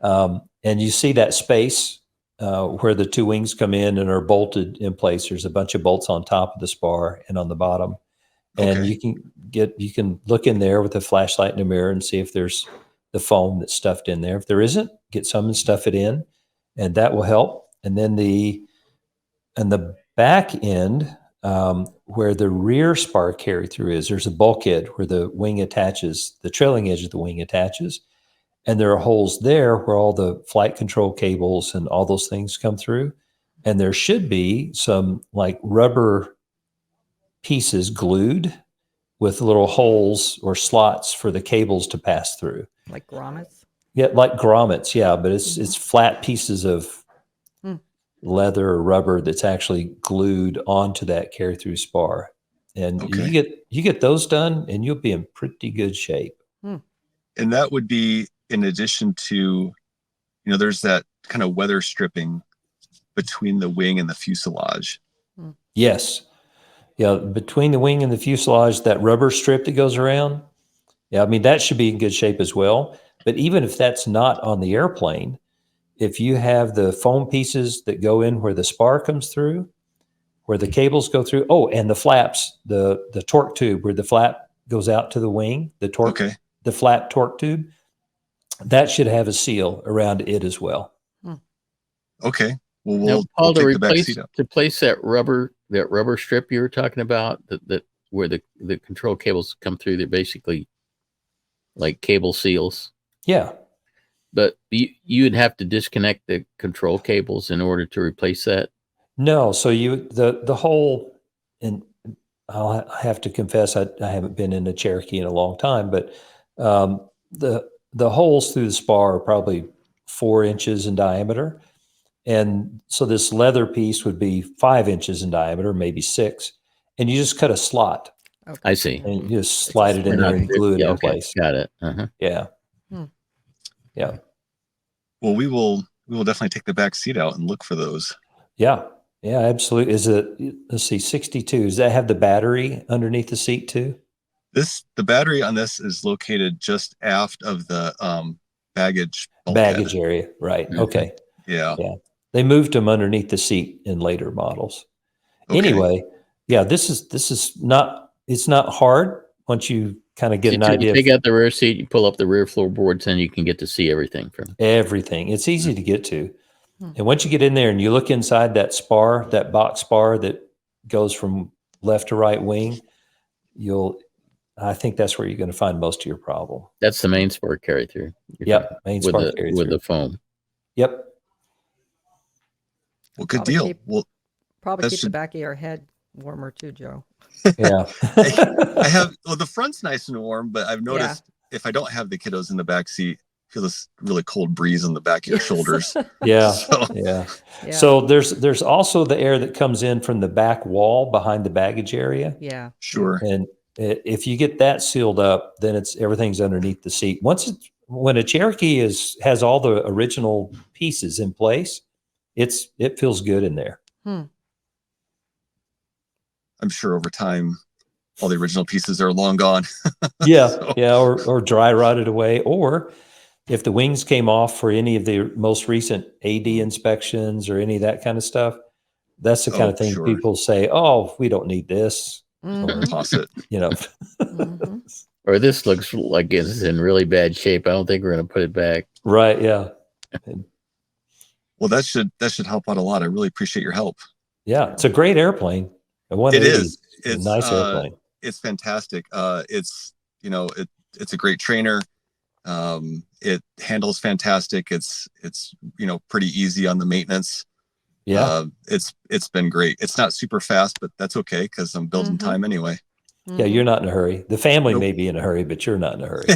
And you see that space where the 2 wings come in and are bolted in place. There's a bunch of bolts on top of the spar and on the bottom. And Okay. you can look in there with a flashlight and a mirror and see if there's the foam that's stuffed in there. If there isn't, get some and stuff it in, and that will help. And then the back end, where the rear spar carry through is, there's a bulkhead where the wing attaches, the trailing edge of the wing attaches. And there are holes there where all the flight control cables and all those things come through. And there should be some like rubber pieces glued with little holes or slots for the cables to pass through. Like grommets. Yeah, like grommets, yeah, but it's flat pieces of leather or rubber that's actually glued onto that carry through spar. And Okay. you get those done and you'll be in pretty good shape. And that would be in addition to, there's that kind of weather stripping between the wing and the fuselage. Yes. Yeah, between the wing and the fuselage, that rubber strip that goes around, yeah, I mean, that should be in good shape as well. But even if that's not on the airplane, if you have the foam pieces that go in where the spar comes through, where the cables go through, and the flaps, the torque tube where the flap goes out to the wing, Okay. the flat torque tube, that should have a seal around it as well. Okay. Well, Now, we'll Paul, to take the back replace seat out. that rubber strip you were talking about, that where the control cables come through, they're basically like cable seals. Yeah. But you'd have to disconnect the control cables in order to replace that. No, so the whole, and I have to confess I haven't been in a Cherokee in a long time, but the holes through the spar are probably 4 inches in diameter. And so this leather piece would be 5 inches in diameter, maybe 6. And you just cut a slot Okay. I see. and you just slide it in there and glue it in place. Got it. Uh-huh. Yeah. Yeah. Well, we will definitely take the back seat out and look for those. Yeah. Yeah, absolutely. Is it, let's see, 62. Does that have the battery underneath the seat too? The battery on this is located just aft of the baggage bulkhead. Baggage area. Right. Mhm. Okay. Yeah. Yeah. They moved them underneath the seat in later models. Okay. Anyway, yeah, this is not, it's not hard once you kind of get an idea You of take out the rear seat, you pull up the rear floorboards, and you can get to see everything from. everything. It's easy to get to. And once you get in there and you look inside that spar, that box spar that goes from left to right wing, I think that's where you're going to find most of your problem. That's the main spar carry through. Yep. Main With spar carry with through. the foam. Yep. Well, good Probably deal. keep- Well, Probably That keep the should- back of your head warmer too, Joe. Yeah. the front's nice and warm, but I've noticed if I don't have the kiddos in the back seat, I feel this really cold breeze on the back of your Yes. shoulders. Yeah. So, Yeah. Yeah. So there's also the air that comes in from the back wall behind the baggage area. Yeah. sure. And if you get that sealed up, then everything's underneath the seat. When a Cherokee has all the original pieces in place, it feels good in there. I'm sure over time, all the original pieces are long gone. Yeah, So- yeah, or dry rotted away, or if the wings came off for any of the most recent AD inspections or any of that kind of stuff, that's the kind Oh, of thing sure. people say, "Oh, we don't need this," Mhm. Toss it. you know. Mhm. Or this looks like it's in really bad shape. I don't think we're going to put it back. Right? Yeah, Well, that should help out a lot. I really appreciate your help. yeah. It's a great airplane. A It 180 is. a It's nice airplane. It's fantastic. It's it's a great trainer. It handles fantastic. It's pretty easy on the maintenance. Yeah, It's been great. It's not super fast, but that's okay because I'm building Mhm. time anyway. yeah. You're not in a hurry. The family Nope. may be in a hurry, but you're not in a hurry.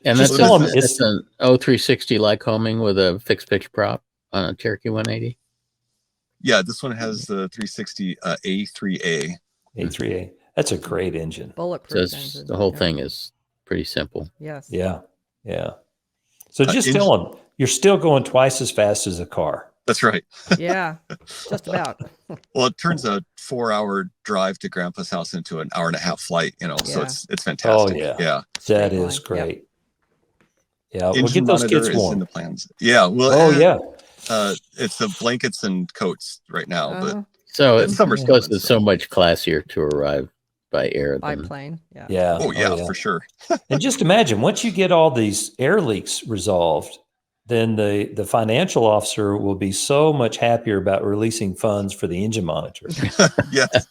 And Just that's, tell 'em that's an 0360 Lycoming with a fixed pitch prop on a Cherokee 180. Yeah, this one has the 360 A3A. A3A. That's a great engine. So Bulletproof engine. the whole Yeah. thing is pretty simple. Yes. Yeah, yeah. So just engine- tell them you're still going twice as fast as a car. That's right. Yeah. Just about. Well, it turns a 4-hour drive to Grandpa's house into an hour and a half flight. So Yeah. it's fantastic. Oh, yeah. Yeah. That Straight is line. great. Yeah, we'll Engine get those monitor kids is in warm. the plans. Yeah. Well. Oh yeah, It's the blankets and coats right now, but Uh-huh. So It's summer's plus coming, it's so much classier to arrive by air By than plane. Yeah. yeah. oh yeah, for sure. And just imagine once you get all these air leaks resolved, then the financial officer will be so much happier about releasing funds for the engine monitor. Yes.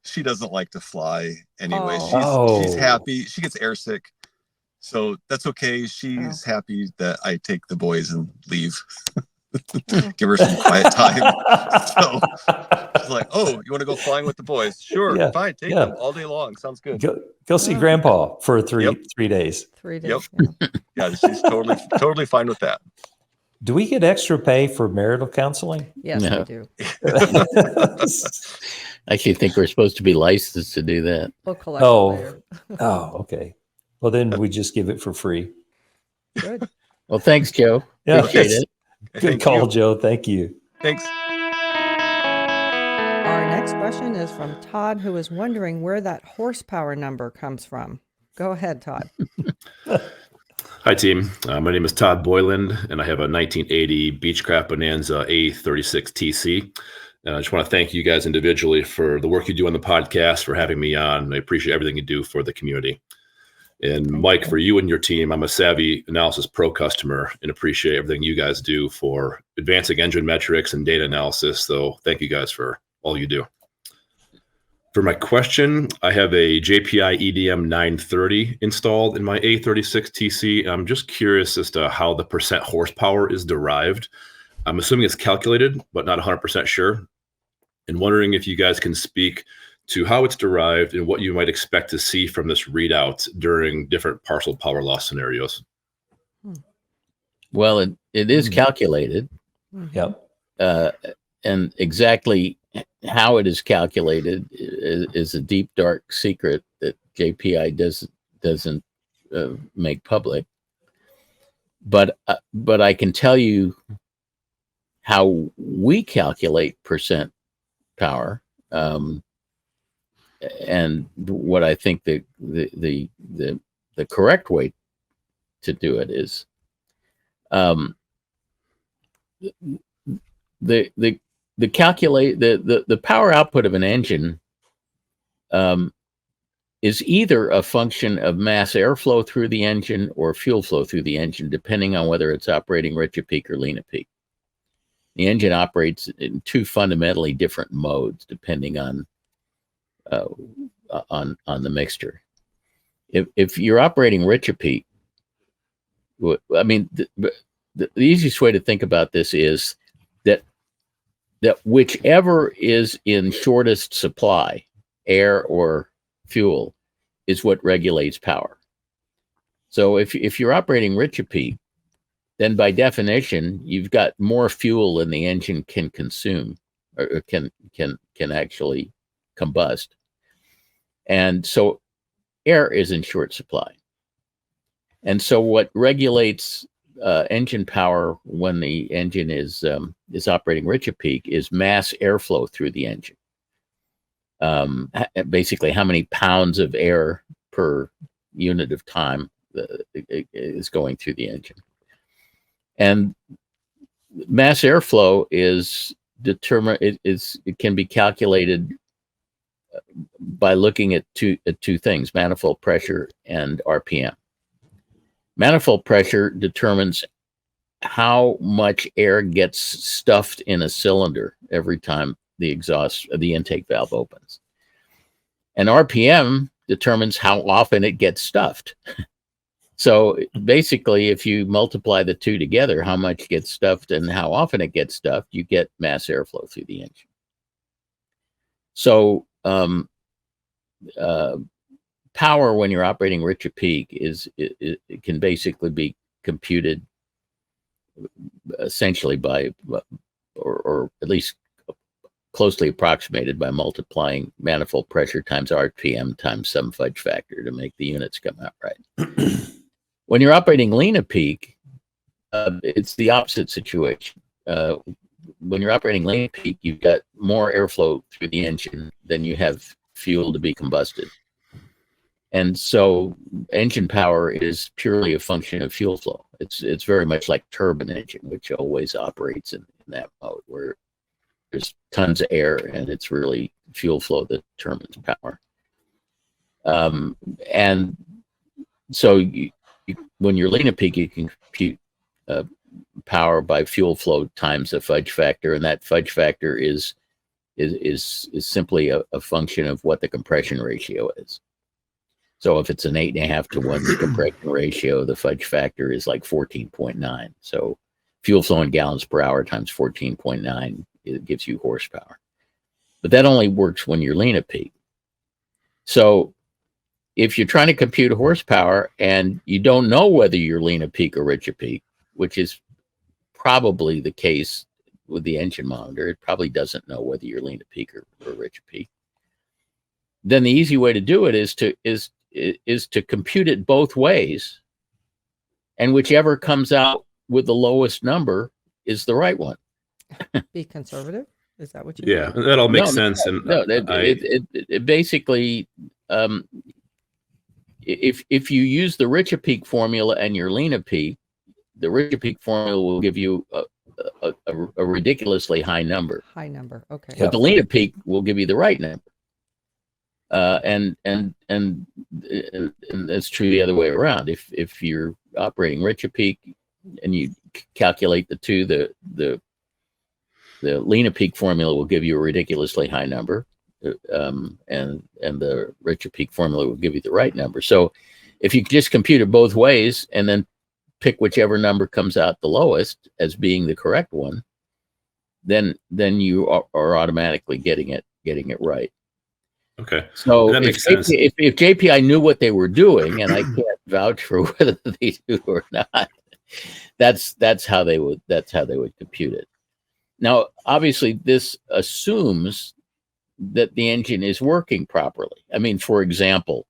She doesn't like to fly anyway. Oh. She's Oh. happy. She gets airsick. So that's okay. She's happy that I take the boys and leave. Give her some quiet time. So like, oh, you want to go flying with the boys? Sure, Yeah, fine, take yeah. them all day long. Sounds good. Go see Grandpa for three days. 3 Yep. days. Yeah. Yeah, she's totally fine with that. Do we get extra pay for marital counseling? Yes, No. we do. I actually think we're supposed to be licensed to do that. We'll collect Oh. later. Oh, okay. Well, then we just give it for free. Good. Well, thanks, Joe. Yeah, Appreciate yes. it. Good Thank call, you. Joe. Thank you. Thanks. Our next question is from Todd, who is wondering where that horsepower number comes from. Go ahead, Todd. Hi, team. My name is Todd Boyland, and I have a 1980 Beechcraft Bonanza A36TC. And I just want to thank you guys individually for the work you do on the podcast, for having me on. I appreciate everything you do for the community. And Mike, for you and your team, I'm a Savvy Analysis Pro customer and appreciate everything you guys do for advancing engine metrics and data analysis. So thank you guys for all you do. For my question, I have a JPI EDM 930 installed in my A36TC. I'm just curious as to how the percent horsepower is derived. I'm assuming it's calculated, but not 100% sure. And wondering if you guys can speak to how it's derived and what you might expect to see from this readout during different partial power loss scenarios. Well, it is calculated. Yep. And exactly how it is calculated is a deep, dark secret that JPI doesn't make public. But I can tell you how we calculate percent power, and what I think the correct way to do it is the power output of an engine is either a function of mass airflow through the engine or fuel flow through the engine, depending on whether it's operating rich at peak or lean at peak. The engine operates in two fundamentally different modes, depending on the mixture. If you're operating rich at peak, I mean, the easiest way to think about this is that whichever is in shortest supply, air or fuel, is what regulates power. So if you're operating rich at peak, then by definition, you've got more fuel than the engine can consume or can actually combust. And so air is in short supply. And so what regulates engine power when the engine is operating rich at peak is mass airflow through the engine. Basically, how many pounds of air per unit of time is going through the engine. And mass airflow is determined. It can be calculated by looking at two things: manifold pressure and RPM. Manifold pressure determines how much air gets stuffed in a cylinder every time the intake valve opens. And RPM determines how often it gets stuffed. So basically, if you multiply the two together, how much gets stuffed and how often it gets stuffed, you get mass airflow through the engine. So power when you're operating rich at peak it can basically be computed essentially by, or at least closely approximated by multiplying manifold pressure times RPM times some fudge factor to make the units come out right. When you're operating lean at peak, it's the opposite situation. When you're operating lean at peak, you've got more airflow through the engine than you have fuel to be combusted. And so engine power is purely a function of fuel flow. It's very much like turbine engine, which always operates in that mode where there's tons of air and it's really fuel flow that determines power. And so when you're lean at peak, you can compute power by fuel flow times a fudge factor, and that fudge factor is simply a function of what the compression ratio is. So if it's an 8.5 to 1 compression ratio, the fudge factor is like 14.9. So fuel flow in gallons per hour times 14.9, it gives you horsepower. but that only works when you're lean at peak. So if you're trying to compute horsepower and you don't know whether you're lean at peak or rich at peak, which is probably the case with the engine monitor, it probably doesn't know whether you're lean at peak or rich at peak. Then the easy way to do it is to compute it both ways, and whichever comes out with the lowest number is the right one. Be conservative. Is that what you? Yeah, that all makes sense. And it basically, if you use the rich at peak formula and your lean at peak, the rich at peak formula will give you a ridiculously high number. High number. Okay. But the lean at peak will give you the right number. And that's true the other way around. If you're operating rich at peak and you calculate the two, the lean at peak formula will give you a ridiculously high number, and the rich at peak formula will give you the right number. So if you just compute it both ways and then pick whichever number comes out the lowest as being the correct one, then you are automatically getting it right. Okay. So that makes sense. if JPI knew what they were doing, and I can't vouch for whether they do or not, that's how they would compute it. Now, obviously, this assumes that the engine is working properly. I mean, for example,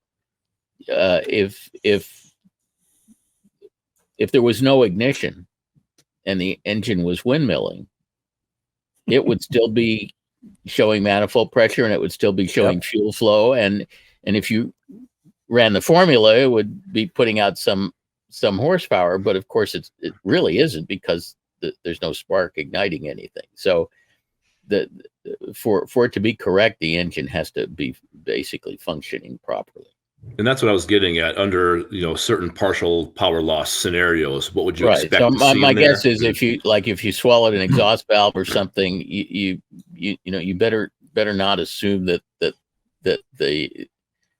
if there was no ignition and the engine was windmilling, it would still be showing manifold pressure and it would still be showing fuel flow. And if you ran the formula, it would be putting out some horsepower. But of course, it really isn't, because there's no spark igniting anything. So for it to be correct, the engine has to be basically functioning properly. And that's what I was getting at. Under certain partial power loss scenarios, what would you expect? So to see my in there? guess is if you swallowed an exhaust valve or something, you better not assume that the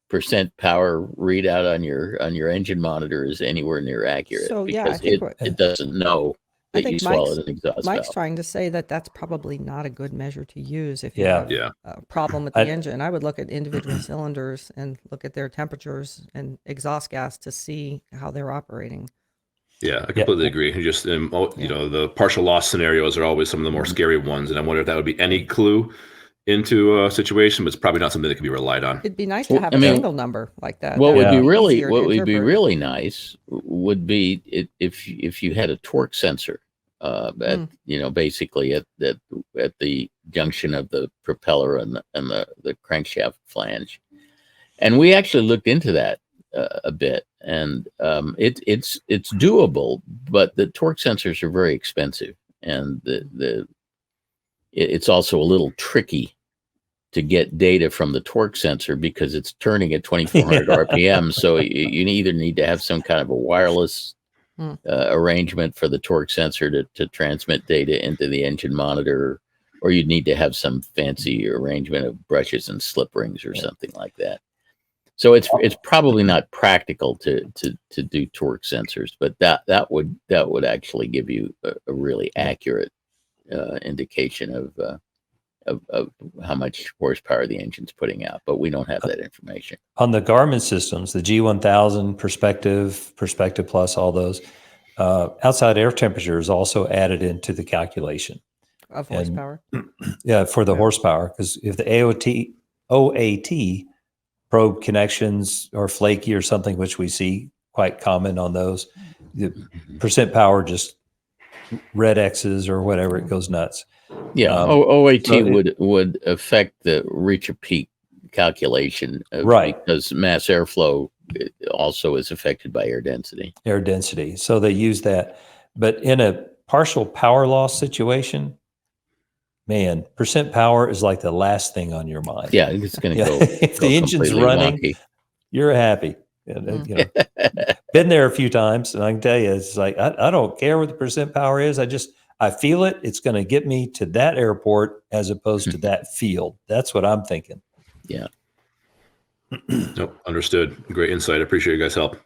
percent power readout on your engine monitor is anywhere near accurate. So yeah, I because think it doesn't know that you swallowed an exhaust Mike's valve. trying to say that that's probably not a good measure to use if you Yeah. have Yeah. a problem with the engine. I would look at individual cylinders and look at their temperatures and exhaust gas to see how they're operating. Yeah, I completely agree. Just the partial loss scenarios are always some of the more scary ones, and I wonder if that would be any clue into a situation, but it's probably not something that can be relied on. It'd be nice to have a single number like that. What would be easier to really interpret. really nice would be if you had a torque sensor basically at the junction of the propeller and the crankshaft flange. And we actually looked into that a bit, and it's doable, but the torque sensors are very expensive, and it's also a little tricky to get data from the torque sensor because it's turning at 2,400 RPM. So you either need to have some kind of a wireless arrangement for the torque sensor to transmit data into the engine monitor, or you'd need to have some fancy arrangement of brushes and slip rings or something like that. So it's probably not practical to do torque sensors, but that would actually give you a really accurate indication of how much horsepower the engine's putting out, but we don't have that information. On the Garmin systems, the G1000, Perspective Plus, all those, outside air temperature is also added into the calculation. Of horsepower? For the horsepower, because if the OAT probe connections are flaky or something, which we see quite common on those, the percent power just red X's or whatever, it goes nuts. Yeah, OAT would affect the reach peak calculation, because mass airflow also is affected by air density. So they use that, but in a partial power loss situation, man, percent power is like the last thing on your mind. Yeah, it's going to go. If the engine's running, wonky. You're happy. Been there a few times, and I can tell you, it's like I don't care what the percent power is. I feel it. It's going to get me to that airport as opposed to that field. That's what I'm thinking. Yeah. Nope. Understood. Great insight. I appreciate you guys' help.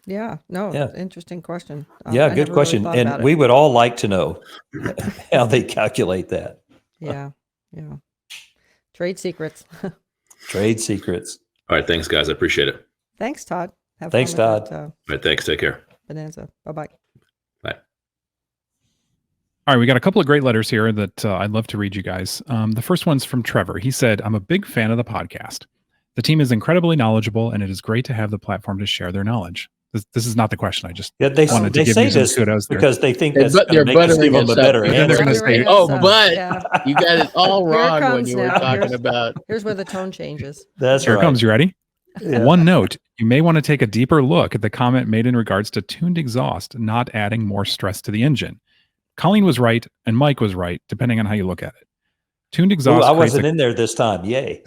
Yeah. No, interesting question. Good question. And we would all like to know how they calculate that. Yeah. Trade secrets. Trade secrets. All right. Thanks, guys. I appreciate it. Thanks, Todd. Have Thanks, fun with Todd. that, All right. Thanks. Take care. Bonanza. Bye-bye. Bye. All right, we got a couple of great letters here that I'd love to read you guys. The first one's from Trevor. He said, I'm a big fan of the podcast. The team is incredibly knowledgeable, and it is great to have the platform to share their knowledge. This is not the question. I just wanted to give say you some this kudos there. because they think They're that's but- going to they're make us give buttering them a us up. better And then they're answer. gonna say, Oh, Buttering us but up. you got it all Here it wrong when comes you were now. talking Here's- about. Here's where the tone changes. That's Here right. it comes. You ready? Yeah. One note, you may want to take a deeper look at the comment made in regards to tuned exhaust not adding more stress to the engine. Colleen was right, and Mike was right, depending on how you look at it. Tuned Ooh, exhaust I creates wasn't in there this time. Yay.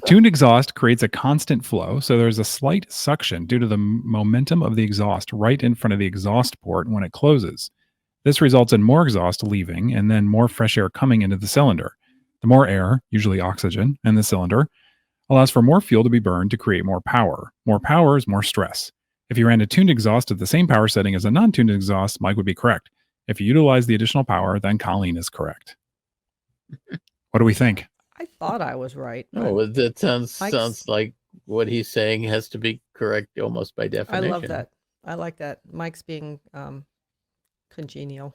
Tuned exhaust creates a constant flow, so there's a slight suction due to the momentum of the exhaust right in front of the exhaust port when it closes. This results in more exhaust leaving and then more fresh air coming into the cylinder. The more air, usually oxygen, in the cylinder allows for more fuel to be burned to create more power. More power is more stress. If you ran a tuned exhaust at the same power setting as a non-tuned exhaust, Mike would be correct. If you utilize the additional power, then Colleen is correct. What do we think? I thought I was right. but Oh, that sounds Mike's- like what he's saying has to be correct almost by I definition. love that. I like that. Mike's being congenial.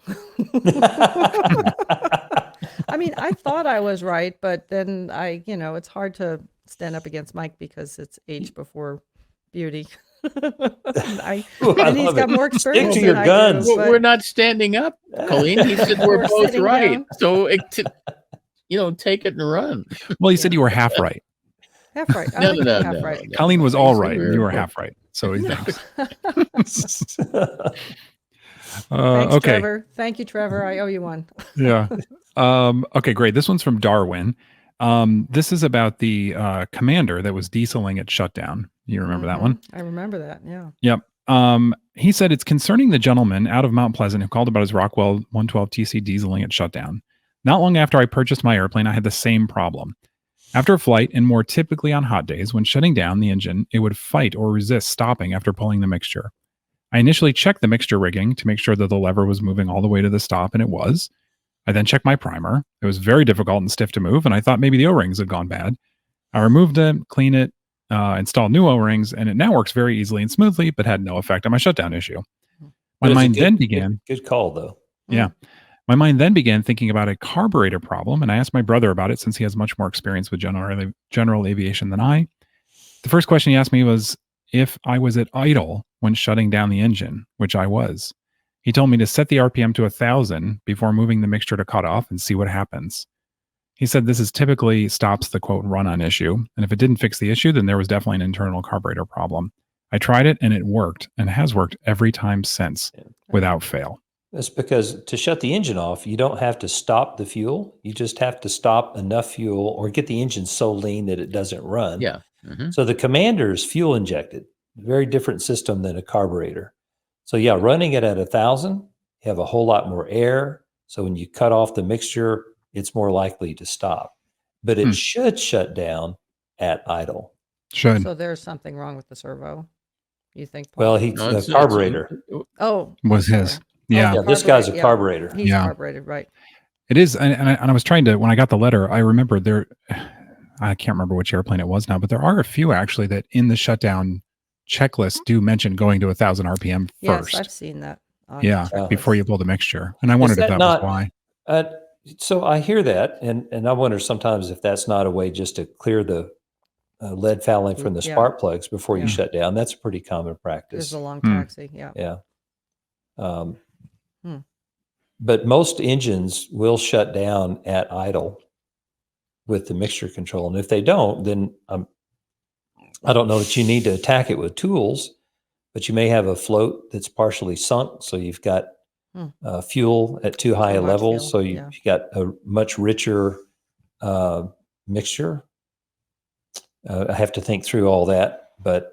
I mean, I thought I was right, but then it's hard to stand up against Mike because it's age before beauty. I and he's love got it. more Stick experience to than your I guns. do, Well, but- we're not standing up, Colleen. He said we're We're both sitting right. down. So, take it and run. Well, you said you were half right. half right. I No, like no, being no, half no, right. no. Colleen was I all said right, we and you were both- half right. So he thinks. Thanks, Okay. Trevor. Thank you, Trevor. I owe you one. Yeah. Okay, great. This one's from Darwin. This is about the commander that was dieseling at shutdown. You remember that one? I remember that. Yeah. Yep. He said it's concerning the gentleman out of Mount Pleasant who called about his Rockwell 112 TC dieseling at shutdown. Not long after I purchased my airplane, I had the same problem. After a flight, and more typically on hot days, when shutting down the engine, it would fight or resist stopping after pulling the mixture. I initially checked the mixture rigging to make sure that the lever was moving all the way to the stop, and it was. I then checked my primer. It was very difficult and stiff to move, and I thought maybe the O-rings had gone bad. I removed them, cleaned it, installed new O-rings, and it now works very easily and smoothly, but had no effect on my shutdown issue. My But it's a mind good- then began. Good call, though. Yeah. My mind then began thinking about a carburetor problem, and I asked my brother about it since he has much more experience with general aviation than I. The first question he asked me was if I was at idle when shutting down the engine, which I was. He told me to set the RPM to 1,000 before moving the mixture to cutoff and see what happens. He said this is typically stops the quote run-on issue, and if it didn't fix the issue, then there was definitely an internal carburetor problem. I tried it and it worked, and has worked every time since without fail. That's because to shut the engine off, you don't have to stop the fuel. You just have to stop enough fuel or get the engine so lean that it doesn't run. Yeah. Mhm. So the commander is fuel injected, very different system than a carburetor. So yeah, running it at 1,000, you have a whole lot more air. So when you cut off the mixture, it's more likely to stop. But it should shut down at idle. Should. So there's something wrong with the servo. You think? Paul? Well, he No, the it's- carburetor. Oh, Was I'm his. sorry. Yeah. Yeah, this guy's a yeah. carburetor. He's Yeah. carbureted, right? It is, and I was trying to, when I got the letter, I remember there, I can't remember which airplane it was now, but there are a few actually that in the shutdown checklist do mention going to 1,000 RPM first. Yes, I've seen that. on Yeah, the before you pull the mixture. And I wondered if that that not- was why. So I hear that, and I wonder sometimes if that's not a way just to clear the lead fouling from the Yeah. spark plugs before you Yeah. shut down. That's a pretty common There's practice. a long Hmm. taxi. Yeah. Yeah. Hmm. But most engines will shut down at idle with the mixture control. And if they don't, then I don't know that you need to attack it with tools, but you may have a float that's partially sunk. So you've got fuel at too high Too a much level. fuel, So you yeah. got a much richer mixture. I have to think through all that, but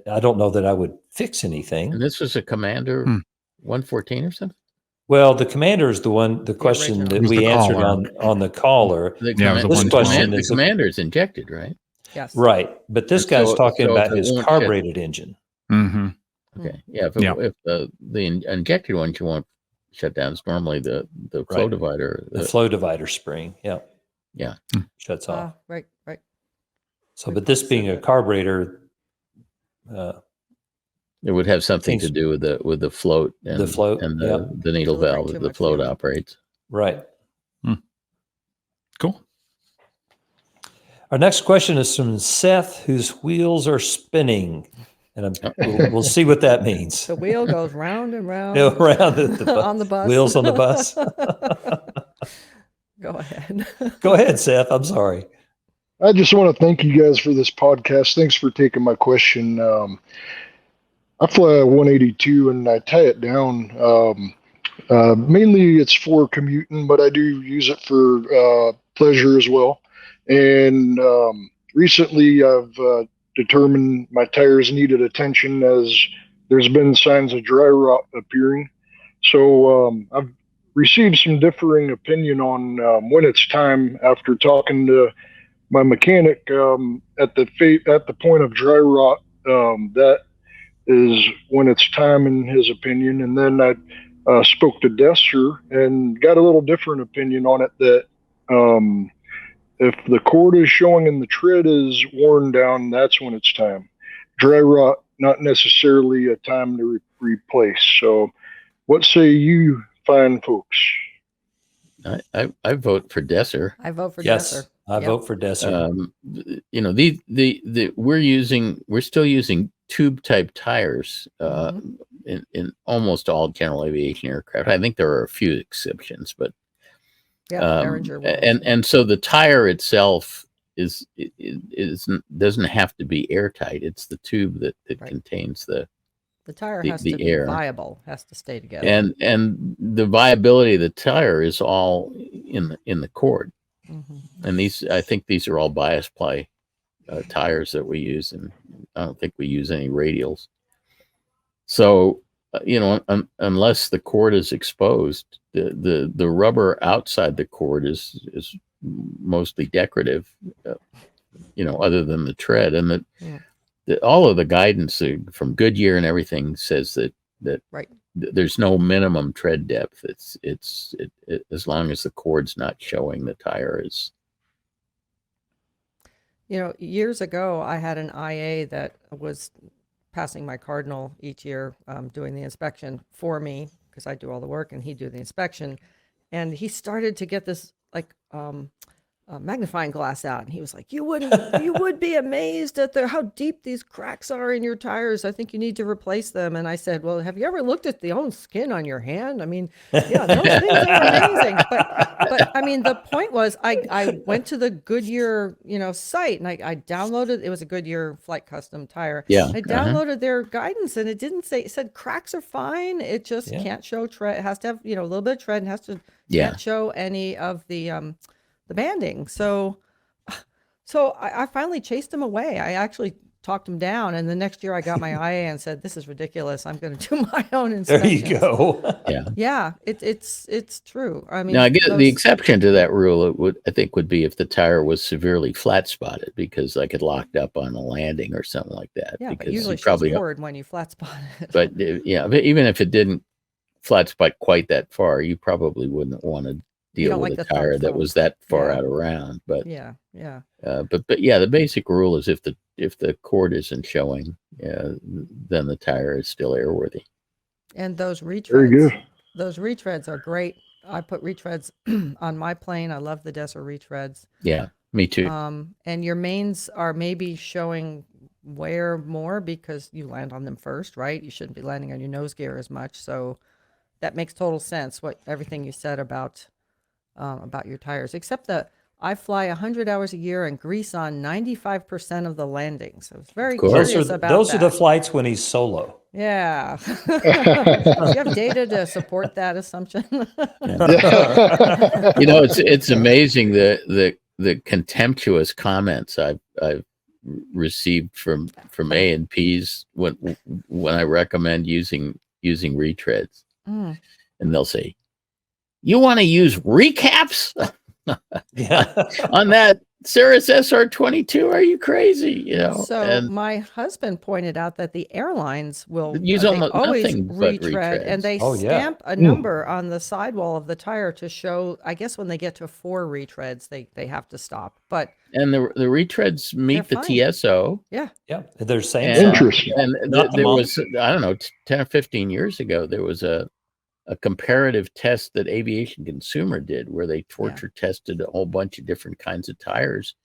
I don't know that I would fix anything. And this was a Commander 114 or something? Well, the commander is the question original. that It was we the answered caller. on the caller. Yeah, it was the This 112. question The is Commander's injected, right? Yes. right, but this And guy's so- talking so about if it his won't carbureted engine. Mm-hmm. Okay. Yeah. If, Yeah. if the injected one you won't shut down, it's normally the flow Right. divider. The flow divider spring. Yeah. shuts off. Right. So, but this being a carburetor, It would have something to Things- do with the float and The float, and yep. the needle Delivering valve too that the much float fuel. operates. right. Cool. Our next question is from Seth, whose wheels are spinning. And we'll see what that means. The wheel goes round and round Go around on the bus. wheels on the bus. Go ahead. Go ahead, Seth. I'm sorry. I just want to thank you guys for this podcast. Thanks for taking my question. I fly a 182 and I tie it down. Mainly it's for commuting, but I do use it for pleasure as well. And recently I've determined my tires needed attention as there's been signs of dry rot appearing. So I've received some differing opinion on when it's time after talking to my mechanic at the point of dry rot. That is when it's time in his opinion. And then I spoke to Desser and got a little different opinion on it that if the cord is showing and the tread is worn down, that's when it's time. Dry rot, not necessarily a time to replace. So what say you fine folks? I vote for Desser. I vote for Yes, Desser. I Yep. vote for Desser. You know, we're still using tube type tires in almost all general aviation aircraft. I think there are a few exceptions, but Yeah, Behringer wheels. and so the tire itself doesn't have to be airtight. It's the tube that Right. contains the tire the has to be air. viable, has to stay together. and the viability of the tire is all in the cord. Mhm. And I think these are all bias ply tires that we use, and I don't think we use any radials. So, unless the cord is exposed, the rubber outside the cord is mostly decorative, other than the tread. And all of the guidance from Goodyear and everything says that Right. there's no minimum tread depth. It's as long as the cord's not showing, the tire is. Years ago, I had an IA that was passing my Cardinal each year, doing the inspection for me because I do all the work and he'd do the inspection. And he started to get this magnifying glass out, and he was like, you would be amazed at how deep these cracks are in your tires. I think you need to replace them. And I said, well, have you ever looked at the own skin on your hand? I mean, yeah, those things are amazing. But I mean, the point was I went to the Goodyear, site, and I downloaded, it was a Goodyear Flight Custom tire. Yeah. I downloaded their guidance, and it didn't say, it said cracks are fine. It just can't show tread. It has to have, a little bit of tread, and can't show any of the banding. So I finally chased him away. I actually talked him down, and the next year I got my IA and said, this is ridiculous. I'm going to do my own There inspection. you go. Yeah, it's true. I mean, Now, I guess the exception to that rule would be if the tire was severely flat spotted because like it locked up on a landing or something like that. Yeah, but because usually you probably shows forward when you flat spot it. But but even if it didn't flat spot quite that far, you probably wouldn't want to deal with a tire that was that far out around. But yeah. But yeah, the basic rule is if the cord isn't showing, then the tire is still airworthy. And those retreads, Very good. those retreads are great. I put retreads on my plane. I love the Desser retreads. Yeah, me too. And your mains are maybe showing wear more because you land on them first, right? You shouldn't be landing on your nose gear as much. So that makes total sense. Everything you said about your tires, except that I fly 100 hours a year and grease on 95% of the landings. I was very curious about those that. are the flights when he's solo. Yeah. Do you have data to support that assumption? It's amazing the contemptuous comments I've received from A&Ps when I recommend using retreads, and they'll say, "You want to use recaps?" Yeah. On that Cirrus SR-22, are you crazy? You know, So and my husband pointed out that the airlines will use they almost always nothing but retread, and retreads. they Oh, yeah. stamp a number on the sidewall of the tire to show. I guess when they get to 4 retreads, they have to stop. But And the retreads meet the fine. TSO. yeah, Yeah, they're same And, size. Interesting. and Not the there monster. was, I don't know, 10 or 15 years ago, there was a comparative test that Aviation Consumer did where they torture tested a whole bunch of different kinds of tires.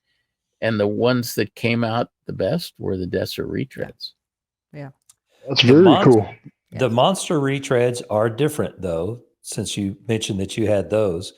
And the ones that came out the best were the Desser retreads. That's very cool. The monster retreads are different, though, since you mentioned that you had those.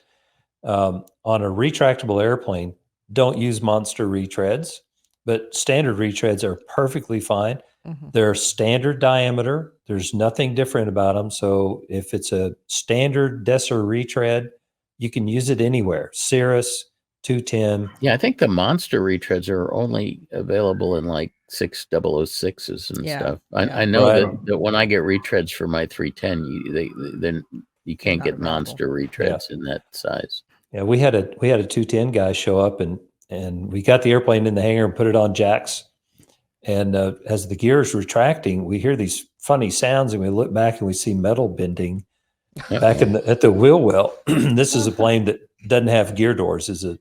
On a retractable airplane, don't use monster retreads, but standard retreads are perfectly fine. Mhm. They're standard diameter. There's nothing different about them. So if it's a standard Desser retread, you can use it anywhere. Cirrus, 210. Yeah, I think the monster retreads are only available in like 6006s and Yeah, stuff. yeah. I know Right. that when I get retreads for my 310, then you can't not get available. monster retreads in that size. Yeah, we had a 210 guy show up and we got the airplane in the hangar and put it on jacks. And as the gear is retracting, we hear these funny sounds, and we look back and we see metal bending back at the wheel well. This is a plane that doesn't have gear doors. Is a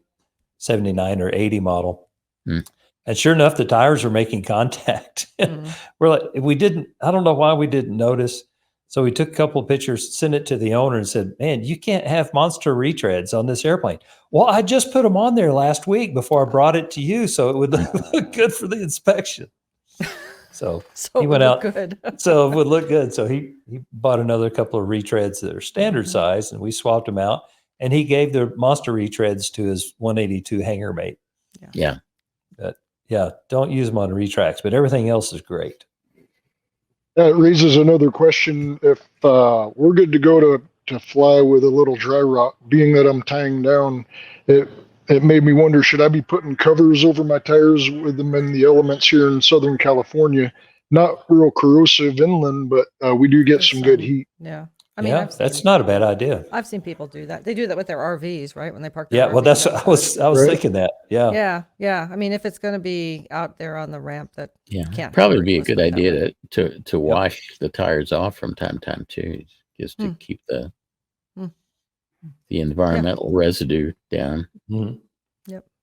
79 or 80 model. Hmm. And sure enough, the tires are making contact. Mhm. We're like, I don't know why we didn't notice. So we took a couple of pictures, sent it to the owner and said, man, you can't have monster retreads on this airplane. Well, I just put them on there last week before I brought it to you. So it would look good for the inspection. So So he it went would out. look good. So it would look good. So he bought another couple of retreads that are standard size, and we swapped them out. And he gave the monster retreads to his 182 hangar mate. Yeah. But yeah, don't use them on retracts, but everything else is great. That raises another question. If we're good to go to fly with a little dry rot, being that I'm tying down, it made me wonder, should I be putting covers over my tires with them in the elements here in Southern California? Not real corrosive inland, but we do get There's some good some. heat. Yeah, I mean, Yeah, that's not a bad idea. I've seen people do that. They do that with their RVs, right? When they park their Yeah, well, RVs that's outside. I was Right. thinking that. Yeah. Yeah. I mean, if it's going to be out there on the ramp, that Yeah. can't Probably have be a reckless good with that, idea right? to wash the tires off from time to time too, just to keep the environmental residue down. Mhm.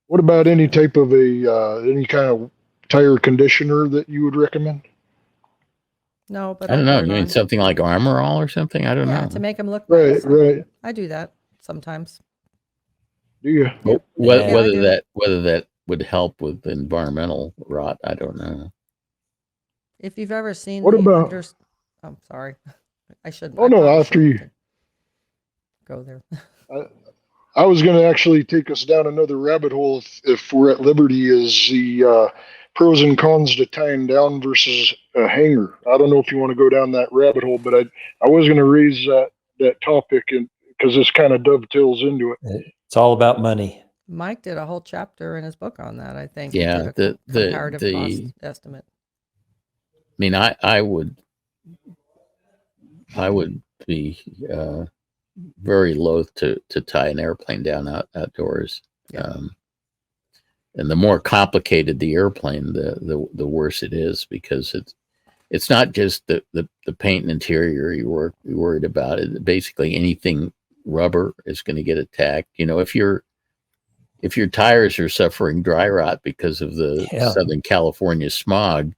What about any type of any kind of tire conditioner that you would recommend? No, but I don't I'll know. put it You mean on. something like Armor All or something? I don't Yeah, know. to make them look Right, nice. right. I do that sometimes. Do you? But Yeah, I whether do. that would help with environmental rot, I don't know. If you've ever seen What the about- I'm sorry. I shouldn't. Oh, I no, probably after you. shouldn't go there. I was going to actually take us down another rabbit hole if we're at liberty, is the pros and cons to tying down versus a hanger. I don't know if you want to go down that rabbit hole, but I was going to raise that topic, and because this kind of dovetails into it. It's all about money. Mike did a whole chapter in his book on that, I think. Yeah, He did a the comparative cost estimate. I mean, I would be very loath to tie an airplane down outdoors. Yeah. And the more complicated the airplane, the worse it is, because it's not just the paint and interior you're worried about. It basically anything rubber is going to get attacked. You know, if your tires are suffering dry rot because of the Southern California smog,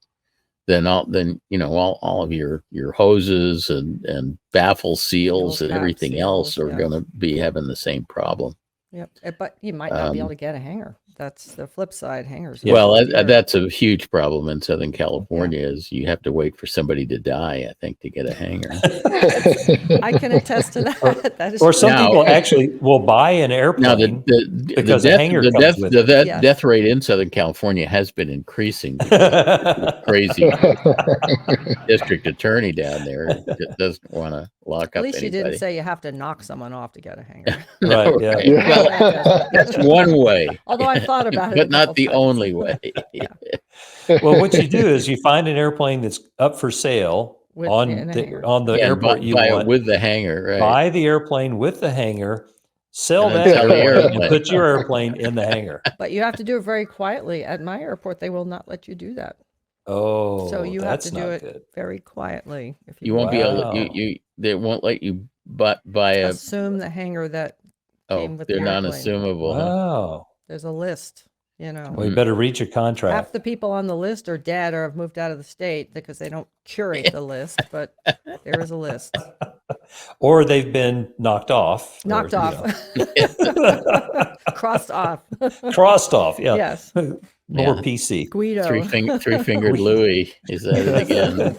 then all of your hoses and baffle seals and cap everything else seals, are going to be having the same problem. Yep. But you might not be able to get a hanger. That's the flip side. Hangers. Well, that's a huge problem in Southern California. Is you have to wait for somebody to die, I think, to get a hanger. I can attest to that. That is Or true. some Now- people actually will buy an airplane. Now, the because a death, hanger the comes death, with the death, Yes. death rate in Southern California has been increasing. Because crazy district attorney down there that doesn't want to lock At up least you anybody. didn't say you have to knock someone off to get a hanger. Right, yeah. Well, that's one way, Although I thought about it, but a not couple the times. only way. Well, what you do is you find an airplane that's up for sale With- on in a the hangar. on the Yeah, airport you buy it want. with the hanger, right? Buy the airplane with the hanger, Sell And then that sell the airplane and airplane. put your airplane in the hangar. But you have to do it very quietly. At my airport, they will not let you do that. Oh, So you have that's to do not it good. very quietly. If You won't be able to, Wow. they won't let you buy a, assume the hangar that came with they're the airplane. non-assumable. Huh? Wow. There's a list, you know. Well, you better read your Half contract. the people on the list are dead or have moved out of the state because they don't curate the list, but there is a list. Or they've been knocked off. Knocked or, off. know. Crossed off. Crossed off. Yeah. Yes. More Yeah. PC. Guido. Three-fingered Louis is at it again.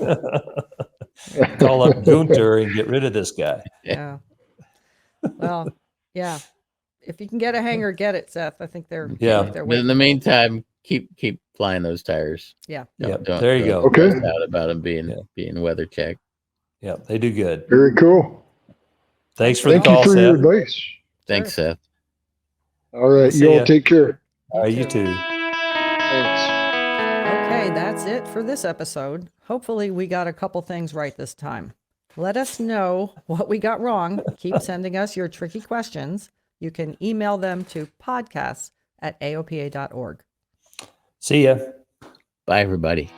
Call up Gunter and get rid of this guy. Yeah. Well, yeah. If you can get a hangar, get it, Seth. I think they're Yeah. they're But waiting. in the meantime, keep flying those tires. Yeah. Yep, there you go. Okay. stress out about them being weather checked. Yeah, they do good. Very cool. Thanks for Thank the you call, for your Seth. advice. Thanks, Seth. All right. See You all ya. take care. All right, you too. Thanks. Okay, that's it for this episode. Hopefully, we got a couple things right this time. Let us know what we got wrong. Keep sending us your tricky questions. You can email them to podcasts@aopa.org. See ya. Bye, everybody.